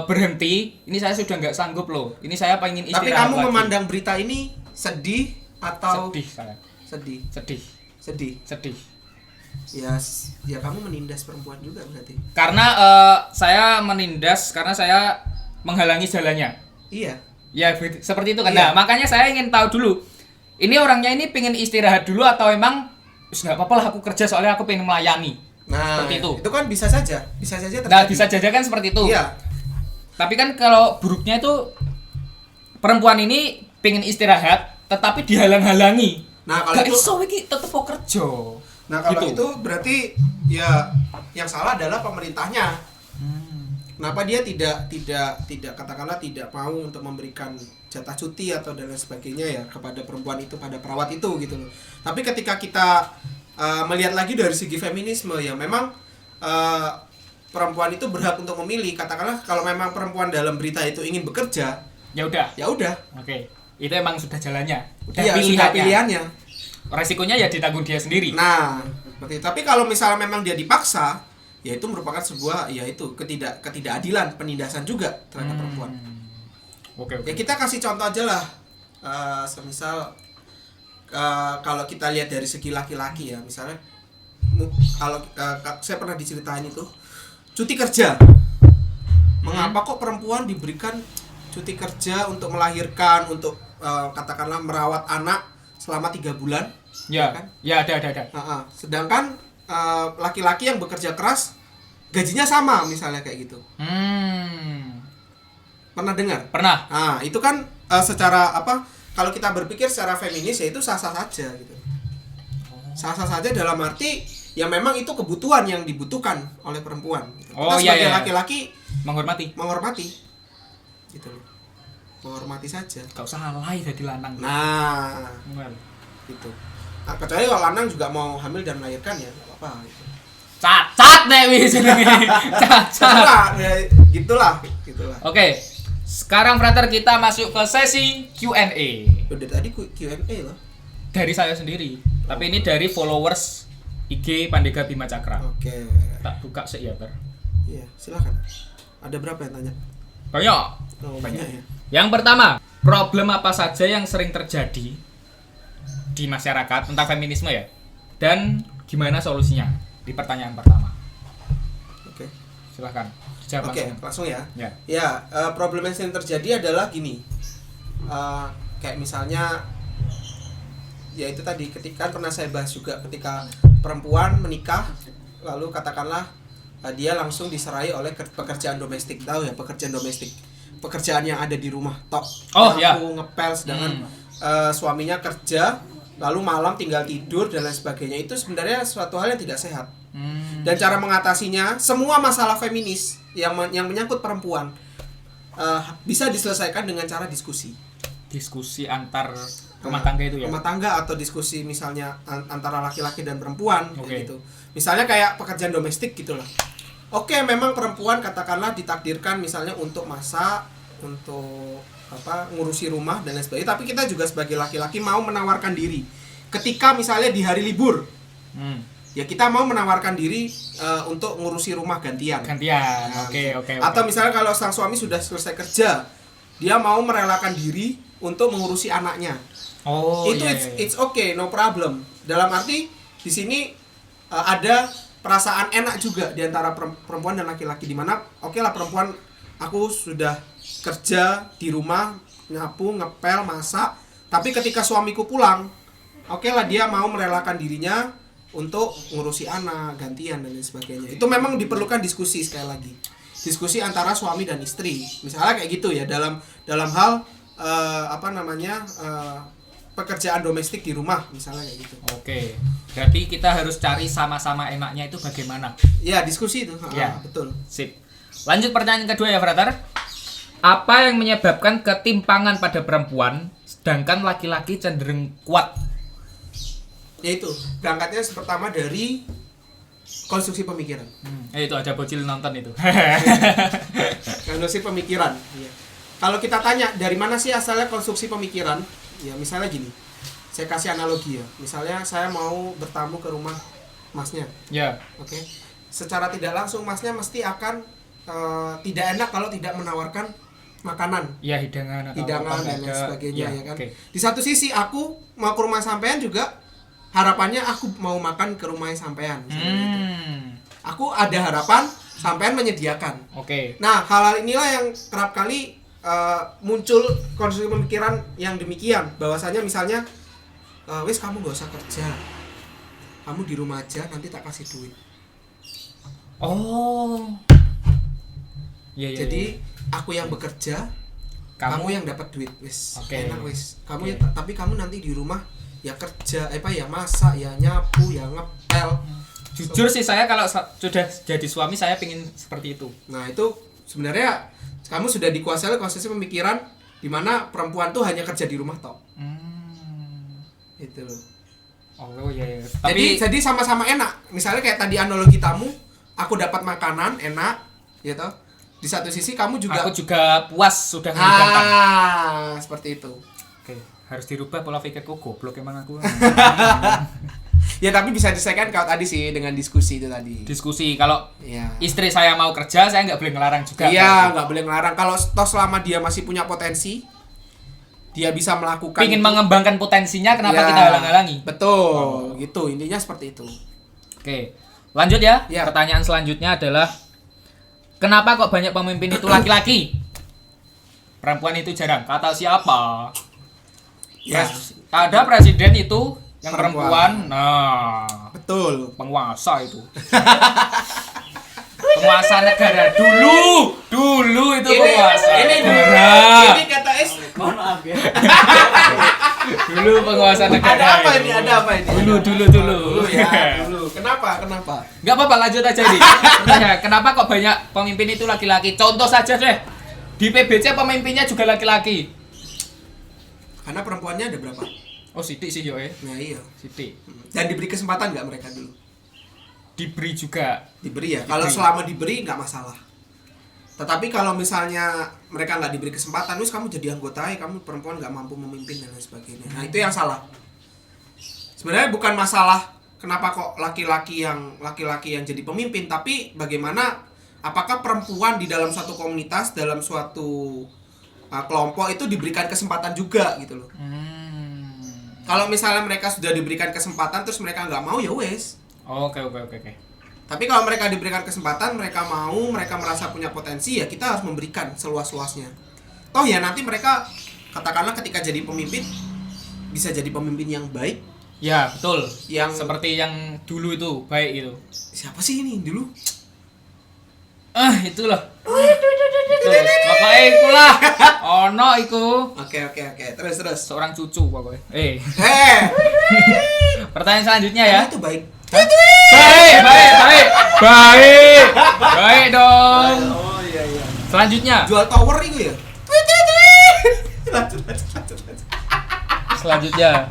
berhenti? Ini saya sudah nggak sanggup loh. Ini saya pengen istirahat. Tapi kamu lagi. memandang berita ini sedih atau sedih saya. Sedih. Ya kamu menindas perempuan juga berarti. Karena saya menindas karena saya menghalangi jalannya. Iya. Ya seperti itu kan. Iya. Nah, makanya saya ingin tahu dulu. Ini orangnya ini pengen istirahat dulu atau emang nggak apa-apa lah aku kerja soalnya aku pengen melayani. Nah, seperti itu. Itu kan bisa saja terjadi. Nah, bisa saja kan seperti itu. Iya. Tapi kan kalau buruknya itu perempuan ini pengen istirahat tetapi dihalang-halangi. Nah, kalau gak itu iso iki tetep mau kerja. Nah, kalau Gitu. itu berarti ya yang salah adalah pemerintahnya. Kenapa dia tidak katakanlah tidak mau untuk memberikan jatah cuti atau dan lain sebagainya ya kepada perempuan itu, pada perawat itu gitu loh. Tapi ketika kita melihat lagi dari segi feminisme ya memang perempuan itu berhak untuk memilih. Katakanlah kalau memang perempuan dalam berita itu ingin bekerja, Ya udah. Oke. Itu emang sudah jalannya. Udah iya, sudah pilihannya. Resikonya ya ditanggung dia sendiri. Nah, seperti itu. Tapi kalau misalnya memang dia dipaksa, ya itu merupakan sebuah ketidakadilan, penindasan juga terhadap perempuan. Oke. Ya kita kasih contoh aja lah. Semisal kalau kita lihat dari segi laki-laki ya, misalnya kalau saya pernah diceritain itu cuti kerja. Mengapa kok perempuan diberikan cuti kerja untuk melahirkan, untuk katakanlah merawat anak selama 3 bulan? Ya, kan? ya ada. Sedangkan laki-laki yang bekerja keras gajinya sama misalnya kayak gitu. Pernah dengar? Pernah. Nah, itu kan secara kalau kita berpikir secara feminis ya itu sah-sah saja gitu. Sah-sah saja dalam arti ya memang itu kebutuhan yang dibutuhkan oleh perempuan gitu. Oh, Kita sebagai iya. laki-laki Menghormati. gitu loh. Menghormati saja. Gak usah alay jadi lanang. Nah, Well. gitu. Nah, kecuali kalau lanang juga mau hamil dan melahirkan ya enggak apa-apa gitu. Cacat deh wis jenenge. Cacat. Nah, ya, gitulah. Oke. Sekarang Frater kita masuk ke sesi Q&A. Udah tadi Q&A loh. Dari saya sendiri. Tapi ini dari followers IG Pandega Bima Cakra. Oke. Tak buka sih ya, Ber. Iya, silakan. Ada berapa yang tanya? Banyak. Oh, banyak ya. Yang pertama, problem apa saja yang sering terjadi di masyarakat tentang feminisme ya? Dan gimana solusinya? Di pertanyaan pertama. Oke. Silahkan dijawab Oke, langsung. langsung ya. Ya. Ya, problem yang sering terjadi adalah gini. Kayak misalnya ya itu tadi ketika pernah saya bahas juga ketika perempuan menikah lalu katakanlah dia langsung diserai oleh pekerjaan domestik. Tahu ya pekerjaan domestik. Pekerjaan yang ada di rumah tok. Oh, ya. Ngepel sedangkan suaminya kerja lalu malam tinggal tidur dan lain sebagainya. Itu sebenarnya suatu hal yang tidak sehat. Dan cara mengatasinya, semua masalah feminis yang menyangkut perempuan bisa diselesaikan dengan cara diskusi. Diskusi antar rumah tangga itu ya? Rumah tangga atau diskusi misalnya antara laki-laki dan perempuan kayak Oke. gitu. Misalnya kayak pekerjaan domestik gitu lah. Oke, memang perempuan katakanlah ditakdirkan misalnya untuk masak, untuk ngurusi rumah dan lain sebagainya, tapi kita juga sebagai laki-laki mau menawarkan diri. Ketika misalnya di hari libur, ya kita mau menawarkan diri untuk ngurusi rumah gantian. Gantian. Oke. Atau misalnya kalau sang suami sudah selesai kerja, dia mau merelakan diri untuk mengurusi anaknya. Oh, Itu iya. it's okay, no problem. Dalam arti di sini ada perasaan enak juga di antara perempuan dan laki-laki, di mana oke lah perempuan aku sudah kerja di rumah, nyapu, ngepel, masak. Tapi ketika suamiku pulang, oke lah dia mau merelakan dirinya untuk ngurusi anak, gantian dan lain sebagainya. Itu memang diperlukan diskusi sekali lagi. Diskusi antara suami dan istri. Misalnya kayak gitu ya dalam hal pekerjaan domestik di rumah misalnya kayak gitu. Oke. Berarti kita harus cari sama-sama enaknya itu bagaimana. Ya, diskusi itu. Ya. Betul. Sip. Lanjut pertanyaan kedua ya, Frater. Apa yang menyebabkan ketimpangan pada perempuan sedangkan laki-laki cenderung kuat? Yaitu berangkatnya pertama dari konstruksi pemikiran. Itu ada bocil nonton itu. Konstruksi pemikiran. Iya. Kalau kita tanya dari mana sih asalnya konstruksi pemikiran? Ya misalnya gini. Saya kasih analogi ya. Misalnya saya mau bertamu ke rumah masnya. Ya. Oke. Secara tidak langsung masnya mesti akan tidak enak kalau tidak menawarkan makanan. Ya, hidangan atau Hidangan apa dan lain ada. sebagainya ya kan. Oke. Di satu sisi aku mau ke rumah sampean juga harapannya aku mau makan ke rumahnya sampean. Misalnya gitu. Aku ada harapan sampean menyediakan. Oke. Nah, hal-hal inilah yang kerap kali muncul konstruksi pemikiran yang demikian. Bahwasanya misalnya, wis kamu gak usah kerja, kamu di rumah aja, nanti tak kasih duit. Oh. Ya, Jadi aku yang bekerja, kamu yang dapat duit, wis. Oke. Enak wis. Kamu Oke. tapi kamu nanti di rumah ya kerja, ya masak, ya nyapu, ya ngepel. Jujur sih saya kalau sudah jadi suami saya pingin seperti itu. Nah, itu sebenarnya kamu sudah dikuasai oleh konstruksi pemikiran di mana perempuan tuh hanya kerja di rumah toh. Itu loh. Oh iya. Jadi sama-sama enak. Misalnya kayak tadi analogi tamu, aku dapat makanan enak, ya toh. Di satu sisi kamu juga aku juga puas sudah menghidangkan. Seperti itu. Oke, harus dirubah pola pikirku, goblok emang aku. Ya tapi bisa diselesaikan kalau tadi sih dengan diskusi itu tadi. Diskusi kalau Ya. istri saya mau kerja, saya nggak boleh ngelarang juga. Iya, nggak boleh ngelarang. Kalau toh selama dia masih punya potensi, dia bisa melakukan. Pingin itu. mengembangkan potensinya, kenapa Ya, kita halang-halangi? Betul, gitu. Intinya seperti itu. Oke, lanjut ya. Ya. Pertanyaan selanjutnya adalah, kenapa kok banyak pemimpin itu laki-laki? Perempuan itu jarang. Kata siapa? Ya, Ada presiden itu yang Perempuan. perempuan. Nah, betul. penguasa itu. Penguasa negara dulu itu penguasa. negara. Ini kata S. Mohon maaf ya. Dulu penguasa negara. Ada apa itu. ini? Ada apa ini? Dulu. Dulu ya, dulu. Kenapa? Nggak apa-apa, lanjut aja ini. Pertanyaan, kenapa kok banyak pemimpin itu laki-laki? Contoh saja deh. Di PBC pemimpinnya juga laki-laki. Karena perempuannya ada berapa? Oh, Siti sih yo Nah iya. Siti. Dan diberi kesempatan nggak mereka dulu? Diberi juga. Diberi ya. Kalau selama diberi nggak masalah. Tetapi kalau misalnya mereka nggak diberi kesempatan, terus kamu jadi anggota, kamu perempuan nggak mampu memimpin dan lain sebagainya. Nah itu yang salah. Sebenarnya bukan masalah kenapa kok laki-laki yang jadi pemimpin, tapi bagaimana apakah perempuan di dalam suatu komunitas, dalam suatu kelompok itu diberikan kesempatan juga gitu loh. Kalau misalnya mereka sudah diberikan kesempatan terus mereka nggak mau ya wes. Oke. Tapi kalau mereka diberikan kesempatan, mereka mau, mereka merasa punya potensi, ya kita harus memberikan seluas-luasnya. Toh ya nanti mereka katakanlah ketika jadi pemimpin bisa jadi pemimpin yang baik. Ya, betul. Yang Seperti yang dulu itu, baik itu. siapa sih ini dulu? Itulah. Pokoknya ikulah. Ono iku. Oke. Terus. Seorang cucu pokoknya. Pertanyaan selanjutnya ya. Itu baik. Baik dong. Oh iya. Selanjutnya. Jual tower itu ya? Lanjut. Selanjutnya.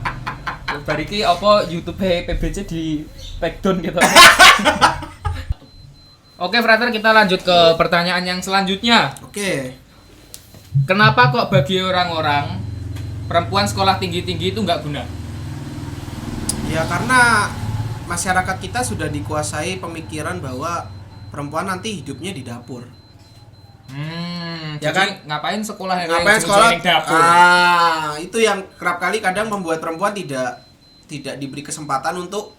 Bariki apa YouTube PBC di takedown gitu. Oke, Frater, kita lanjut ke pertanyaan yang selanjutnya. Oke. Kenapa kok bagi orang-orang perempuan sekolah tinggi-tinggi itu nggak guna? Ya karena masyarakat kita sudah dikuasai pemikiran bahwa perempuan nanti hidupnya di dapur. Ya Jadi, kan ngapain sekolah yang Ngapain sekolah? dapur? Itu yang kerap kali kadang membuat perempuan tidak diberi kesempatan untuk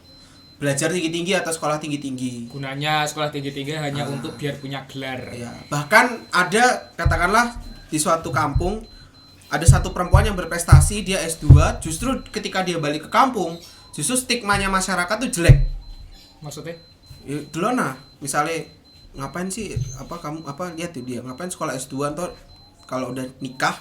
belajar tinggi-tinggi atau sekolah tinggi-tinggi. Gunanya sekolah tinggi-tinggi hanya untuk biar punya gelar. Ya, bahkan ada katakanlah di suatu kampung ada satu perempuan yang berprestasi, dia S2, justru ketika dia balik ke kampung, justru stigmanya masyarakat tuh jelek. Maksudnya? Ya, dulu nah, misalnya ngapain sih kamu lihat tuh dia ngapain sekolah S2 atau kalau udah nikah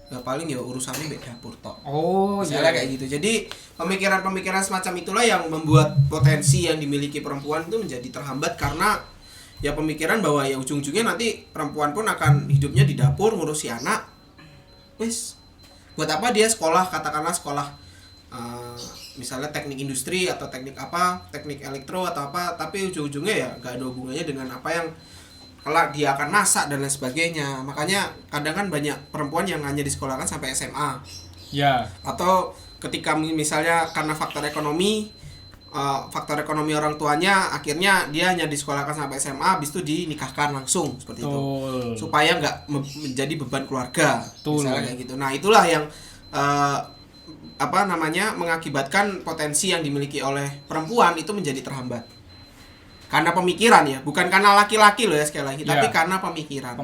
ya paling ya urusannya beda dapur tok. Oh, misalnya iya. kayak gitu. Jadi pemikiran-pemikiran semacam itulah yang membuat potensi yang dimiliki perempuan itu menjadi terhambat karena ya pemikiran bahwa ya ujung-ujungnya nanti perempuan pun akan hidupnya di dapur ngurusi anak. Wes, buat apa dia sekolah, katakanlah sekolah misalnya teknik industri atau teknik elektro atau apa, tapi ujung-ujungnya ya gak ada hubungannya dengan apa yang kelak dia akan masak dan lain sebagainya. Makanya kadang kan banyak perempuan yang hanya disekolahkan sampai SMA. Ya. Atau ketika misalnya karena faktor ekonomi orang tuanya, akhirnya dia hanya disekolahkan sampai SMA, habis itu dinikahkan langsung seperti itu, supaya nggak menjadi beban keluarga. Misalnya kayak gitu. Nah itulah yang mengakibatkan potensi yang dimiliki oleh perempuan itu menjadi terhambat karena pemikiran ya, bukan karena laki-laki loh ya sekali lagi, tapi karena pemikiran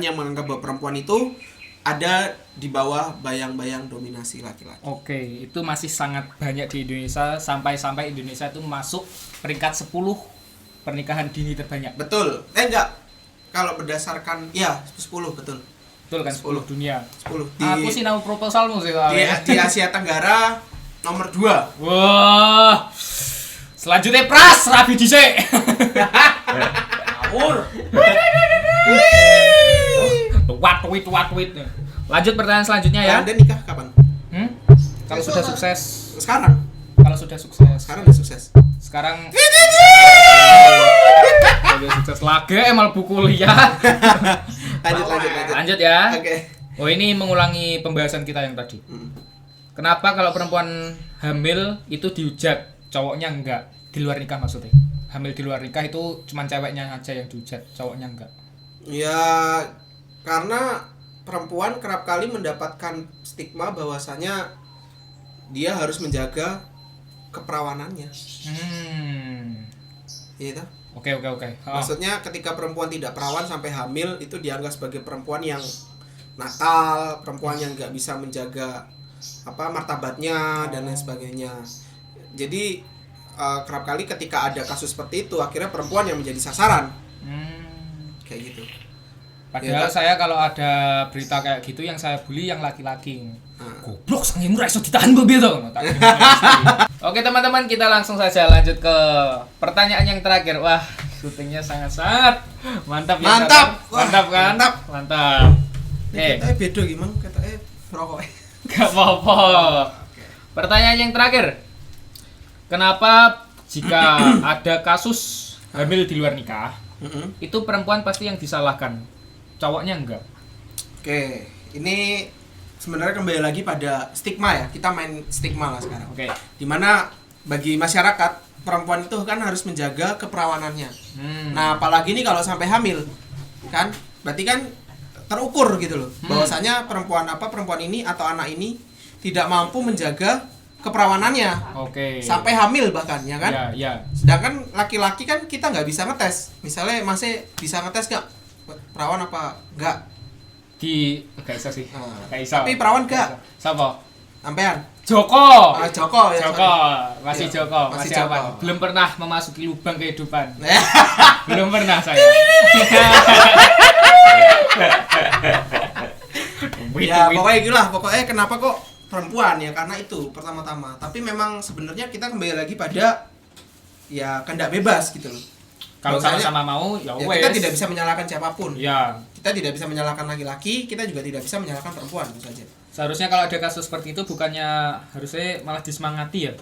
yang menganggap bahwa perempuan itu ada di bawah bayang-bayang dominasi laki-laki. Oke, itu masih sangat banyak di Indonesia, sampai Indonesia itu masuk peringkat 10 pernikahan dini terbanyak. Betul. Enggak. Kalau berdasarkan 10 betul. Betul kan 10 dunia. 10. Aku sih nama proposalmu sih di Asia Tenggara nomor 2. Wah. Selanjutnya Pras rapi dhisik. Ngawur. Tuat. Lanjut pertanyaan selanjutnya ya. Anda nikah kapan? Kalau sudah sukses. Sekarang. Kalau sudah sukses. Sekarang udah sukses. Sekarang udah sukses lagi emal buku kuliah. Lanjut ya. Oke. Oh, ini mengulangi pembahasan kita yang tadi. Kenapa kalau perempuan hamil itu dihujat, cowoknya enggak? Di luar nikah maksudnya. Hamil di luar nikah itu cuman ceweknya aja yang dihujat, cowoknya enggak. Ya karena perempuan kerap kali mendapatkan stigma bahwasanya dia harus menjaga keperawanannya. Gitu. Oke. Maksudnya ketika perempuan tidak perawan sampai hamil itu dianggap sebagai perempuan yang nakal, perempuan yang nggak bisa menjaga martabatnya dan lain sebagainya. Jadi kerap kali ketika ada kasus seperti itu akhirnya perempuan yang menjadi sasaran. Kayak gitu. Padahal saya kalau ada berita kayak gitu yang saya bully yang laki-laki. Goblok sangimu ra iso ditahan mbok piye to. Oke teman-teman, kita langsung saja lanjut ke pertanyaan yang terakhir. Wah, syutingnya sangat-sangat mantap ya. Mantap kan? Mantap. Katanya beda gimana? Katanya rokok. Gak apa-apa. Pertanyaan yang terakhir. Kenapa jika ada kasus hamil di luar nikah, itu perempuan pasti yang disalahkan, cowoknya enggak? Oke, ini sebenarnya kembali lagi pada stigma ya. Kita main stigma lah sekarang. Oke. Dimana bagi masyarakat perempuan itu kan harus menjaga keperawanannya. Nah, apalagi nih kalau sampai hamil, kan? Berarti kan terukur gitu loh. Bahwasanya perempuan ini atau anak ini tidak mampu menjaga keperawanannya. Oke. Sampai hamil bahkan, ya kan? Iya. Sedangkan laki-laki kan kita nggak bisa ngetes. Misalnya masih bisa ngetes nggak perawan apa nggak? Gak bisa sih. Gak bisa. Tapi perawan nggak? Siapa? Sampean? Joko. Joko ya. Joko. Masih Iya, Joko. masih Masih Joko. aman. Belum pernah memasuki lubang kehidupan. Belum pernah saya. Ya pokoknya gitulah. Pokoknya kenapa kok perempuan ya, karena itu pertama-tama. Tapi memang sebenarnya kita kembali lagi pada ya kehendak bebas gitu loh. Kalau Bahwasanya, sama-sama mau ya wes. kita tidak bisa menyalahkan siapapun. Ya. Kita tidak bisa menyalahkan laki-laki, kita juga tidak bisa menyalahkan perempuan itu saja. Seharusnya kalau ada kasus seperti itu bukannya harusnya malah disemangati ya?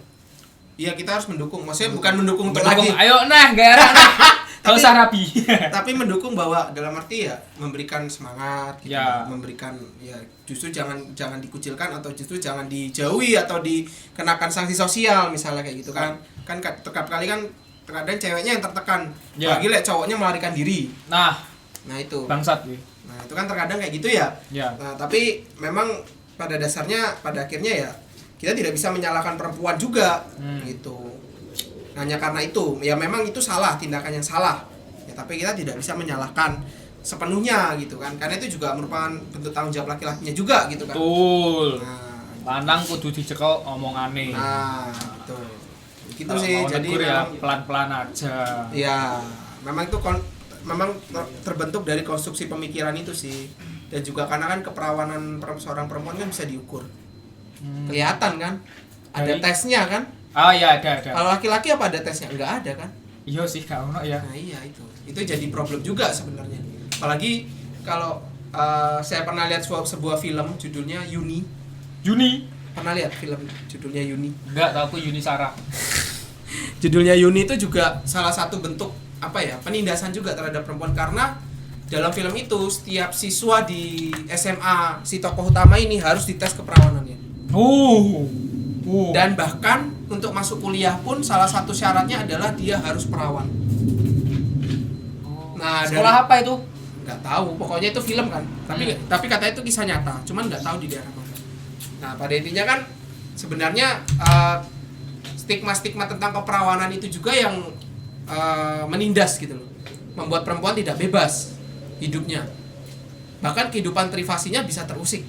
Iya, kita harus mendukung. Maksudnya bukan mendukung untuk lagi. Ayo nah, gara Gak usah rapi. Tapi mendukung bahwa dalam arti ya memberikan semangat gitu. Ya. Memberikan ya justru jangan dikucilkan atau justru jangan dijauhi atau dikenakan sanksi sosial misalnya kayak gitu kan. Kan terkadang kali kan terkadang ceweknya yang tertekan. Ya. Lagi cowoknya melarikan diri. Nah itu. Bangsat gue. Nah, itu kan terkadang kayak gitu ya. Ya. Nah, tapi memang pada dasarnya pada akhirnya ya kita tidak bisa menyalahkan perempuan juga gitu. Hanya karena itu, ya memang itu salah, tindakan yang salah. Ya, tapi kita tidak bisa menyalahkan sepenuhnya gitu kan. Karena itu juga merupakan bentuk tanggung jawab laki-lakinya juga gitu kan. Betul. Nah, Lanang kudu dicekel omongane. nah betul. Gitu Kalau sih. mau Jadi negur ya memang pelan-pelan aja. ya memang itu memang terbentuk dari konstruksi pemikiran itu sih. Dan juga karena kan keperawanan seorang perempuan kan bisa diukur. Kelihatan kan? Ada Dari- tesnya kan? Oh iya ada. Kalau laki-laki apa ada tesnya? Enggak ada kan? Iya sih gak ono ya. Nah iya itu jadi problem juga sebenarnya. Apalagi kalau saya pernah lihat sebuah film judulnya Yuni. Pernah lihat film judulnya Yuni? Enggak, tahu aku Yuni Sarah. Judulnya Yuni itu juga salah satu bentuk apa ya, penindasan juga terhadap perempuan, karena dalam film itu setiap siswa di SMA si tokoh utama ini harus dites keperawanannya. Dan bahkan untuk masuk kuliah pun salah satu syaratnya adalah dia harus perawan. Nah, Sekolah apa itu? nggak tahu, pokoknya itu film kan. Tapi katanya itu kisah nyata, cuman nggak tahu di daerah mana. Nah, pada intinya kan sebenarnya stigma-stigma tentang keperawanan itu juga yang menindas gitu loh. Membuat perempuan tidak bebas hidupnya. Bahkan kehidupan privasinya bisa terusik.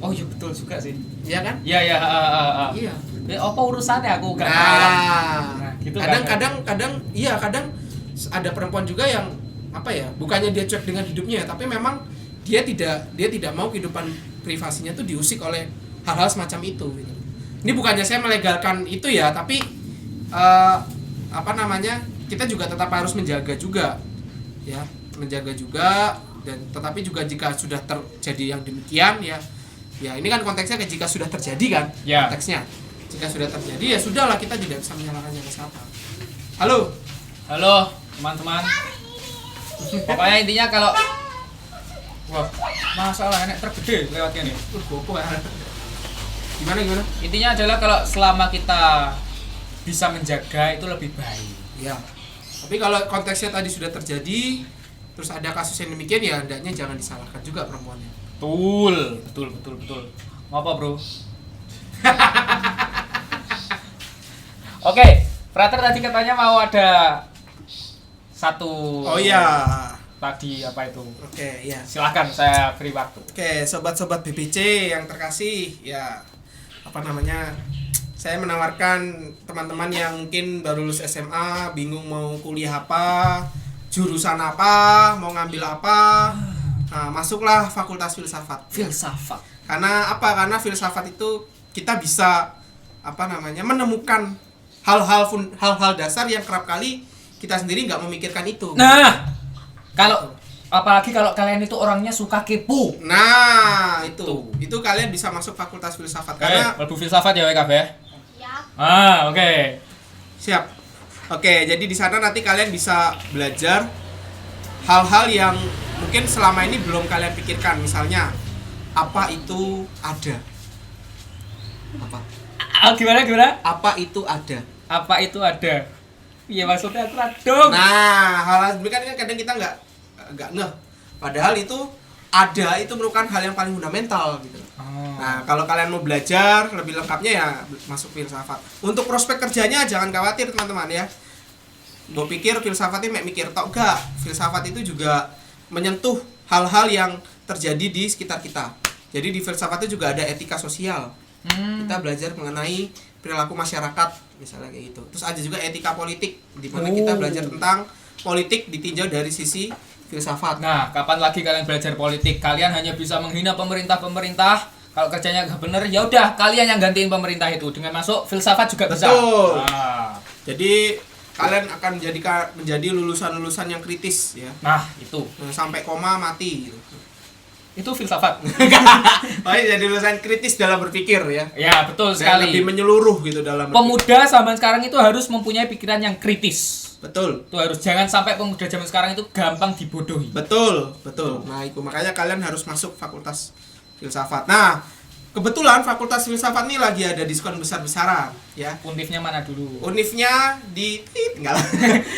Oh iya betul juga sih. Iya kan? Iya. Iya. Apa urusannya aku gak tahu. Nah, gitu kadang ada perempuan juga yang apa ya, bukannya dia cuek dengan hidupnya, tapi memang dia tidak mau kehidupan privasinya tuh diusik oleh hal-hal semacam itu gitu. Ini bukannya saya melegalkan itu ya, tapi kita juga tetap harus menjaga juga ya, dan tetapi juga jika sudah terjadi yang demikian ya ini kan konteksnya jika sudah terjadi kan Ya. konteksnya. Jika sudah terjadi ya sudahlah, kita tidak bisa menyalahkannya ke siapa. Halo. Halo teman-teman. Pokoknya intinya kalau wah masalah enek tergede lewatnya nih. Gopo ya. Gimana? Intinya adalah kalau selama kita bisa menjaga itu lebih baik. Ya. Tapi kalau konteksnya tadi sudah terjadi, terus ada kasus yang demikian ya hendaknya jangan disalahkan juga perempuannya. Betul. Ngapa, Bro? Oke, Frater tadi katanya mau ada satu. Oh iya. Tadi apa itu? Oke, ya. Silakan saya beri waktu. Oke, sobat-sobat BBC yang terkasih, ya saya menawarkan teman-teman yang mungkin baru lulus SMA, bingung mau kuliah apa, jurusan apa, mau ngambil apa. Nah, masuklah Fakultas Filsafat. Filsafat. Karena apa? Karena filsafat itu kita bisa menemukan hal-hal dasar yang kerap kali kita sendiri nggak memikirkan itu. Nah, apalagi kalau kalian itu orangnya suka kepo. Nah, itu kalian bisa masuk Fakultas Filsafat karena Mlebu filsafat ya WKB ya? Siap. Oke. siap. Oke, jadi di sana nanti kalian bisa belajar hal-hal yang mungkin selama ini belum kalian pikirkan. Misalnya, apa itu ada? Gimana? Apa itu ada? Apa itu ada? Iya maksudnya dong. Nah, hal-hal demikian kan kadang kita nggak ngeh. Padahal itu ada, itu merupakan hal yang paling fundamental gitu. Nah, kalau kalian mau belajar lebih lengkapnya ya masuk filsafat. Untuk prospek kerjanya jangan khawatir teman-teman ya. Gue pikir filsafat ini mikir tok enggak. Filsafat itu juga menyentuh hal-hal yang terjadi di sekitar kita. Jadi di filsafat itu juga ada etika sosial. Kita belajar mengenai perilaku masyarakat misalnya kayak gitu. Terus ada juga etika politik di mana kita belajar tentang politik ditinjau dari sisi filsafat. Nah, kapan lagi kalian belajar politik? Kalian hanya bisa menghina pemerintah. Kalau kerjanya nggak bener, ya udah kalian yang gantiin pemerintah itu dengan masuk filsafat juga bisa. Betul. Nah, Jadi kalian akan menjadi lulusan-lulusan yang kritis ya. nah itu Sampai koma mati gitu. itu filsafat. Oh, jadi lulusan kritis dalam berpikir ya. Ya betul Dan sekali. lebih menyeluruh gitu dalam berpikir. Pemuda zaman sekarang itu harus mempunyai pikiran yang kritis. Betul. Itu harus, jangan sampai pemuda zaman sekarang itu gampang dibodohi. Betul. Nah, itu makanya kalian harus masuk Fakultas Filsafat. Nah, kebetulan Fakultas Filsafat ini lagi ada diskon besar-besaran ya. Unifnya mana dulu? Unifnya di enggak lah.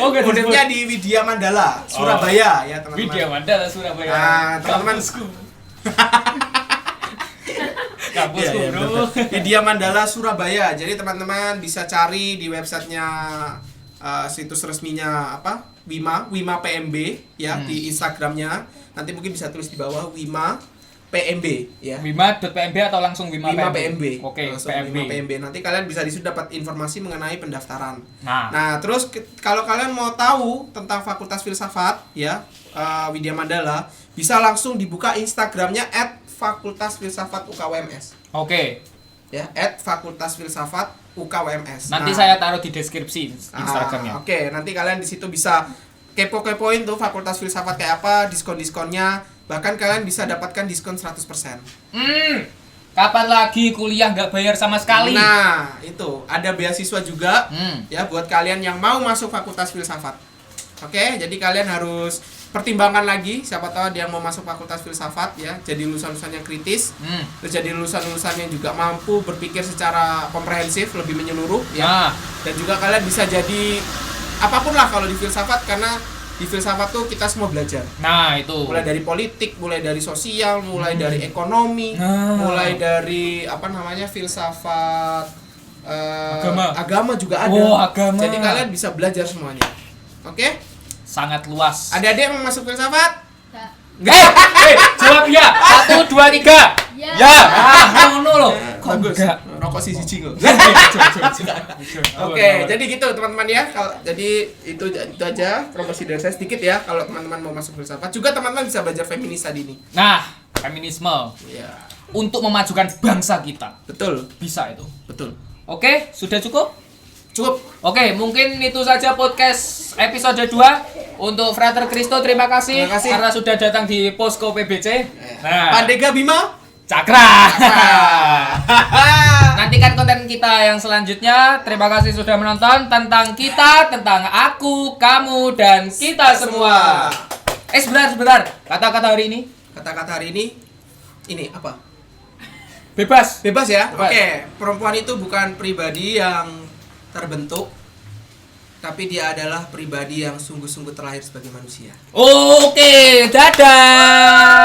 Oh, nggak disebut. Unifnya di Widya Mandala, Surabaya ya, teman-teman. Widya Mandala Surabaya. Nah, teman-teman. Kampusku, Iya, bro. Widya Mandala Surabaya. Jadi teman-teman bisa cari di websitenya situs resminya Wima PMB ya di Instagramnya. Nanti mungkin bisa tulis di bawah Wima PMB ya. Wima.pmb atau langsung Wima PMB. Oke, Langsung PMB. Wima PMB. Nanti kalian bisa disitu dapat informasi mengenai pendaftaran. Nah, Terus kalau kalian mau tahu tentang Fakultas Filsafat ya, Widya Mandala, bisa langsung dibuka Instagramnya @fakultasfilsafat UKWMS. oke. Ya, Fakultas Filsafat UKWMS. Nanti saya taruh di deskripsi Instagramnya. Oke, nanti kalian di situ bisa kepo-kepoin tuh Fakultas Filsafat kayak apa, diskon-diskonnya. Bahkan kalian bisa dapatkan diskon 100%. Kapan lagi kuliah nggak bayar sama sekali? Nah, itu ada beasiswa juga ya buat kalian yang mau masuk Fakultas Filsafat. Oke, jadi kalian harus pertimbangkan lagi, siapa tahu ada yang mau masuk Fakultas Filsafat ya, jadi lulusan-lulusan yang kritis, terus jadi lulusan-lulusan yang juga mampu berpikir secara komprehensif, lebih menyeluruh ya. Dan juga kalian bisa jadi apapun lah kalau di filsafat, karena di filsafat tuh kita semua belajar. Nah, itu. Mulai dari politik, mulai dari sosial, mulai dari ekonomi, mulai dari filsafat agama juga ada. Oh, agama. Jadi kalian bisa belajar semuanya. Oke? Sangat luas. Ada yang mau masuk filsafat? Jawab ya. 1, 2, 3. Ya. Ngono loh. Kok Bagus. enggak? Rokok si kok. Oke, jadi gitu teman-teman ya. Jadi itu aja promosi dari saya sedikit ya. Kalau teman-teman mau masuk filsafat, juga teman-teman bisa belajar feminis tadi nih. Nah, feminisme Iya. untuk memajukan bangsa kita. Betul, Bisa itu. betul. Oke, sudah cukup? Cukup. Oke, mungkin itu saja podcast episode 2. Untuk Frater Kristo, terima kasih, Terima kasih. karena sudah datang di Posko PBC. Nah, Pandega Bima. Cakra. Nantikan konten kita yang selanjutnya. Terima kasih sudah menonton. Tentang kita, tentang aku, kamu, dan kita semua. Sebentar. Kata-kata hari ini Kata-kata hari ini apa? bebas. Bebas ya? Bebas. Oke, perempuan itu bukan pribadi yang terbentuk, tapi dia adalah pribadi yang sungguh-sungguh terlahir sebagai manusia. Oke, dadah.